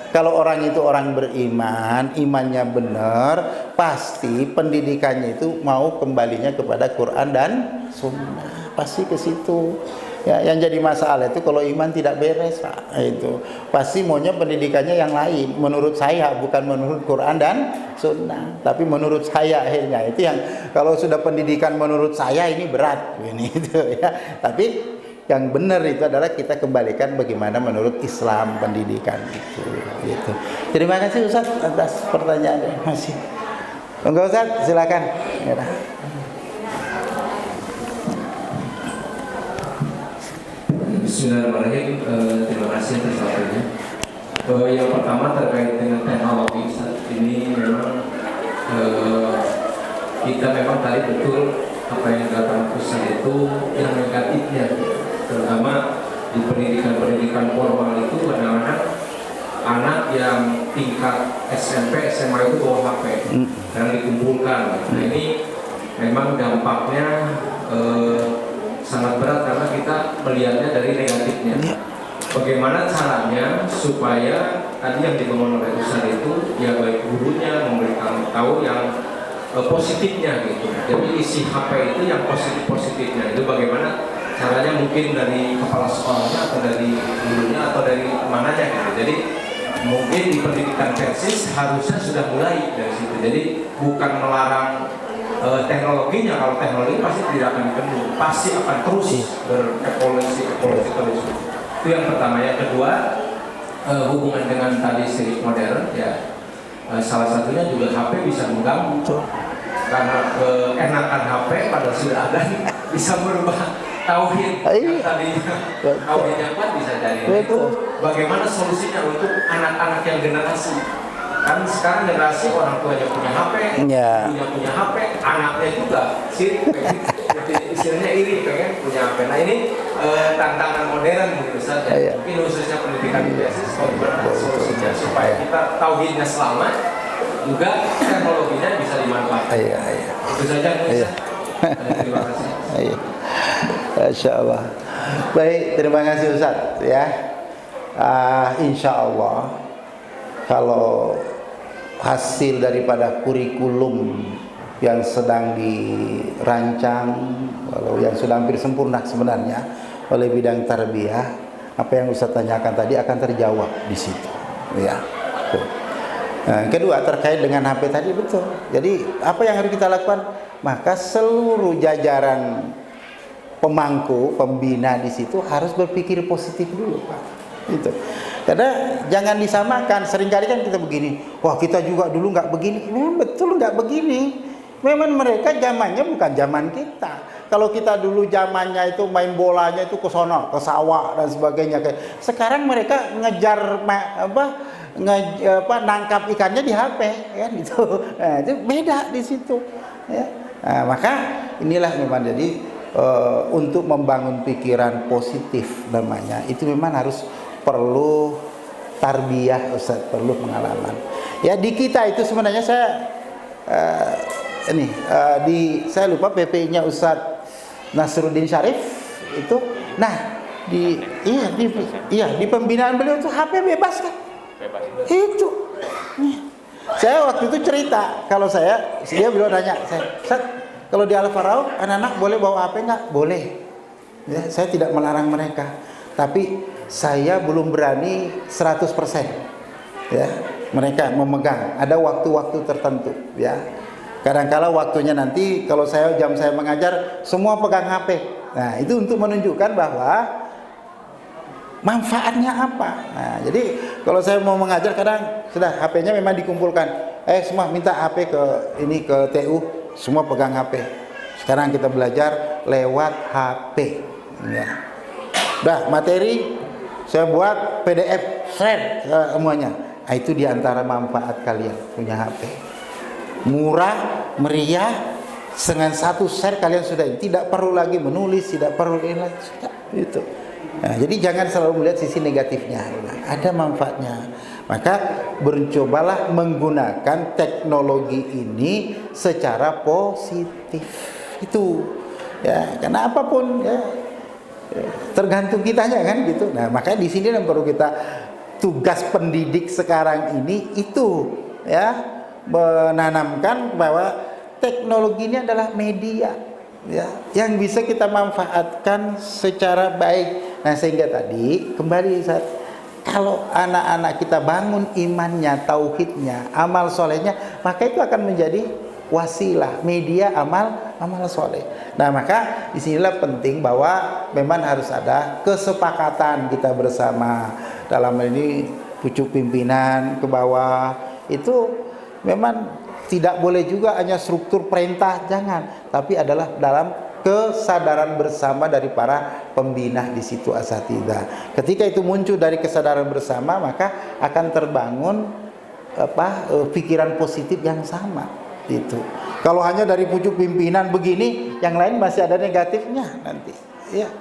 Kalau orang itu orang beriman, imannya benar, pasti pendidikannya itu mau kembalinya kepada Quran dan Sunnah, pasti ke situ. Ya, yang jadi masalah itu kalau iman tidak beres, Pak, itu pasti maunya pendidikannya yang lain. Menurut saya, bukan menurut Quran dan Sunnah, tapi menurut saya akhirnya itu yang kalau sudah pendidikan menurut saya ini berat, ini itu ya. Tapi yang benar itu adalah kita kembalikan bagaimana menurut Islam pendidikan itu. Gitu. Terima kasih Ustaz atas pertanyaannya. Masih. Enggak Ustaz, silakan. Ya. Bismillahirrahmanirrahim. Terima kasih atas waktunya. Yang pertama terkait dengan teknologi saat ini memang kita memang tadi betul apa yang datang pusat itu yang negatifnya, terutama di pendidikan formal itu kadang-kadang anak yang tingkat SMP, SMA itu bawa HP dan dikumpulkan. Nah ini memang dampaknya sangat berat karena kita melihatnya dari negatifnya. Bagaimana caranya supaya tadi yang dibangun oleh Ustaz itu ya baik gurunya memberikan tahu yang positifnya gitu. Jadi isi HP itu yang positifnya itu bagaimana caranya, mungkin dari kepala sekolahnya atau dari gurunya atau dari mananya gitu. Jadi mungkin di pendidikan versis harusnya sudah mulai dari situ. Jadi bukan melarang teknologinya, kalau teknologi pasti tidak akan dipenuhi, pasti akan terus berevolusi terus. Itu yang pertama. Yang kedua hubungan dengan tadi series modern ya, salah satunya juga HP bisa mengganggu karena enakan HP pada sudah ada bisa merubah tauhid yang tadinya tauhidnya kuat bisa jadi. Itu bagaimana solusinya untuk anak-anak yang generasi? Kan sekarang generasi orang tuanya punya HP, punya HP, anaknya juga sirik, istilahnya iri pengen punya HP. Nah ini tantangan modern menurut saya. Mungkin khususnya pendidikan berbasis bagaimana solusinya supaya kita tauhidnya selamat, juga teknologinya bisa dimanfaatkan. Itu saja. Terima kasih. Insya Allah. Baik, terima kasih Ustaz ya. Insya Allah kalau hasil daripada kurikulum yang sedang dirancang, walau yang sudah hampir sempurna sebenarnya oleh bidang tarbiyah, apa yang Ustaz tanyakan tadi akan terjawab di situ, ya. Tuh. Nah, kedua terkait dengan HP tadi, betul. Jadi apa yang harus kita lakukan? Maka seluruh jajaran pemangku, pembina di situ harus berpikir positif dulu, Pak. Itu. Karena jangan disamakan. Seringkali kan kita begini, wah kita juga dulu nggak begini. Memang betul nggak begini. Memang mereka zamannya bukan zaman kita. Kalau kita dulu zamannya itu main bolanya itu ke sono, ke sawah dan sebagainya. Sekarang mereka ngejar nangkap ikannya di HP, kan gitu. Nah, itu beda di situ. Ya. Nah, maka inilah memang jadi untuk membangun pikiran positif namanya itu memang harus perlu tarbiyah, Ustaz, perlu pengalaman. Ya di kita itu sebenarnya saya saya lupa PPI-nya Ustaz Nasruddin Syarif itu. Nah di pembinaan beliau itu HP bebas kan? Bebas. Itu. Saya waktu itu cerita, dia beliau nanya saya, Ustaz, kalau di Al-Faraud anak-anak boleh bawa HP nggak? Boleh. Ya, saya tidak melarang mereka. Tapi saya belum berani 100%. Ya, mereka memegang. Ada waktu-waktu tertentu. Ya, kadang-kala waktunya nanti kalau jam saya mengajar semua pegang HP. Nah, itu untuk menunjukkan bahwa manfaatnya apa. Nah, jadi kalau saya mau mengajar kadang sudah HP-nya memang dikumpulkan. Semua minta HP ke TU. Semua pegang HP. Sekarang kita belajar lewat HP. Ya. Udah materi saya buat PDF, share semuanya. Nah, itu diantara manfaat kalian punya HP. Murah, meriah, dengan satu share kalian sudah tidak perlu lagi menulis, tidak perlu ini lagi. Sudah, itu. Nah, jadi jangan selalu melihat sisi negatifnya. Ada manfaatnya. Maka bercobalah menggunakan teknologi ini secara positif. Itu ya, karena apapun ya tergantung kitanya kan gitu. Nah, makanya di sini yang perlu kita tugas pendidik sekarang ini itu ya menanamkan bahwa teknologi ini adalah media ya yang bisa kita manfaatkan secara baik. Nah, sehingga tadi kembali kalau anak-anak kita bangun imannya, tauhidnya, amal solehnya, maka itu akan menjadi wasilah, media amal soleh. Nah, maka disinilah penting bahwa memang harus ada kesepakatan kita bersama. Dalam ini pucuk pimpinan ke bawah itu memang tidak boleh juga hanya struktur perintah, jangan, tapi adalah dalam kesadaran bersama dari para pembina di situ asatidzah. Ketika itu muncul dari kesadaran bersama, maka akan terbangun pikiran positif yang sama. Itu. Kalau hanya dari pucuk pimpinan begini, yang lain masih ada negatifnya nanti. Ya,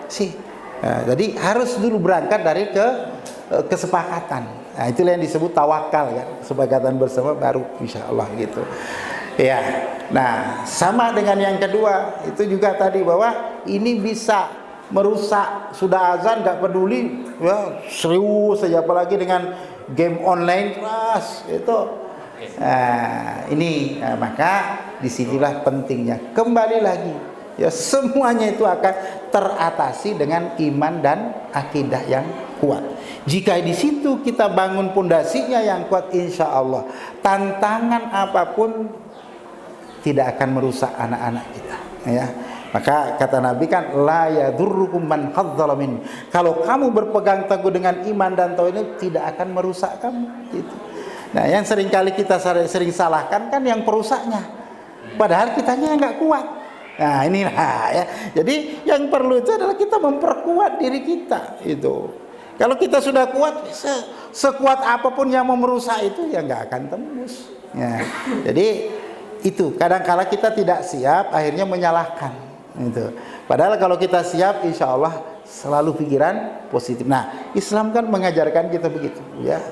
sih. Nah, jadi harus dulu berangkat dari kesepakatan. Nah, itulah yang disebut tawakal ya, kesepakatan bersama baru insyaallah gitu. Ya, nah sama dengan yang kedua itu juga tadi bahwa ini bisa merusak. Sudah azan nggak peduli, ya serius saja, apalagi dengan game online terus itu. Nah, maka disinilah pentingnya. Kembali lagi, ya semuanya itu akan teratasi dengan iman dan akidah yang kuat. Jika di situ kita bangun pondasinya yang kuat, insya Allah tantangan apapun tidak akan merusak anak-anak kita, ya. Maka kata Nabi kan la yadurrukum man khadzala min. Kalau kamu berpegang teguh dengan iman dan tauhid ini tidak akan merusak kamu gitu. Nah, yang seringkali kita sering salahkan kan yang perusaknya. Padahal kitanya enggak kuat. Nah, inilah ya. Jadi yang perlu itu adalah kita memperkuat diri kita itu. Kalau kita sudah kuat, sekuat apapun yang mau merusak itu ya enggak akan tembus. Ya. Jadi itu kadang-kala kita tidak siap, akhirnya menyalahkan itu. Padahal kalau kita siap, insya Allah selalu pikiran positif. Nah, Islam kan mengajarkan kita begitu, ya.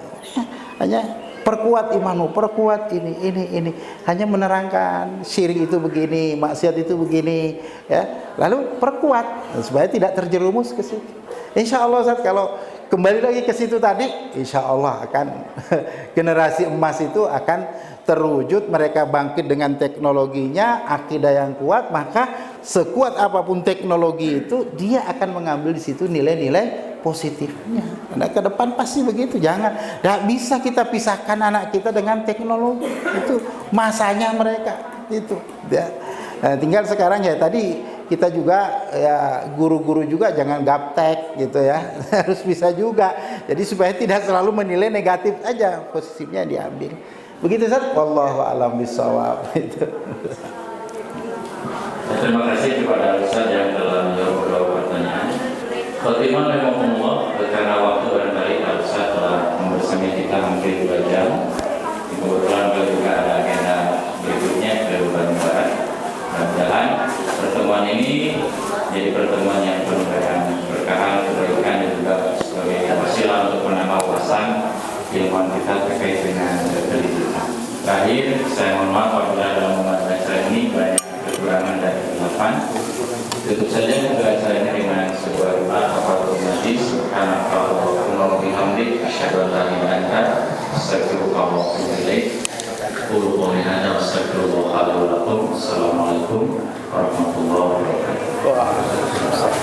Hanya perkuat imanmu, perkuat ini. Hanya menerangkan syirik itu begini, maksiat itu begini, ya. Lalu perkuat supaya tidak terjerumus ke situ. Insya Allah kalau kembali lagi ke situ tadi, insya Allah akan generasi emas itu akan terwujud, mereka bangkit dengan teknologinya, akidah yang kuat, maka sekuat apapun teknologi itu, dia akan mengambil di situ nilai-nilai positifnya. Karena ke depan pasti begitu. Jangan, tidak bisa kita pisahkan anak kita dengan teknologi. Itu masanya mereka itu. Ya. Nah, tinggal sekarang ya tadi kita juga ya guru-guru juga jangan gaptek gitu ya. Harus bisa juga. Jadi supaya tidak selalu menilai negatif aja, positifnya diambil. Begitu Ustaz, wallahu a'lam bishawab. Itu. Terima kasih kepada Ustaz yang telah menjawab beberapa pertanyaan. Khotimah memang karena waktu barangkali Ustaz telah membersama kita hampir 2 jam. Kebetulan juga ada agenda berikutnya ke Bandung Barat. Mudah-mudahan pertemuan ini jadi pertemuan yang penuh dengan berkah, kebaikan dan juga sebagai wasilah untuk menambah wawasan ilmuwan kita terkait dengan pendidikan. Terakhir, saya mohon maaf apabila dalam membaca acara ini banyak kekurangan dan kesilapan. Tutup saja juga acara ini dengan sebuah doa kafaratul majlis. Subhanallah wa bihamdihi asyhadu an la ilaha illa anta astaghfiruka wa atubu ilaik. Qulu qawli hadza wa astaghfirullah li wa lakum. Assalamualaikum warahmatullahi wabarakatuh.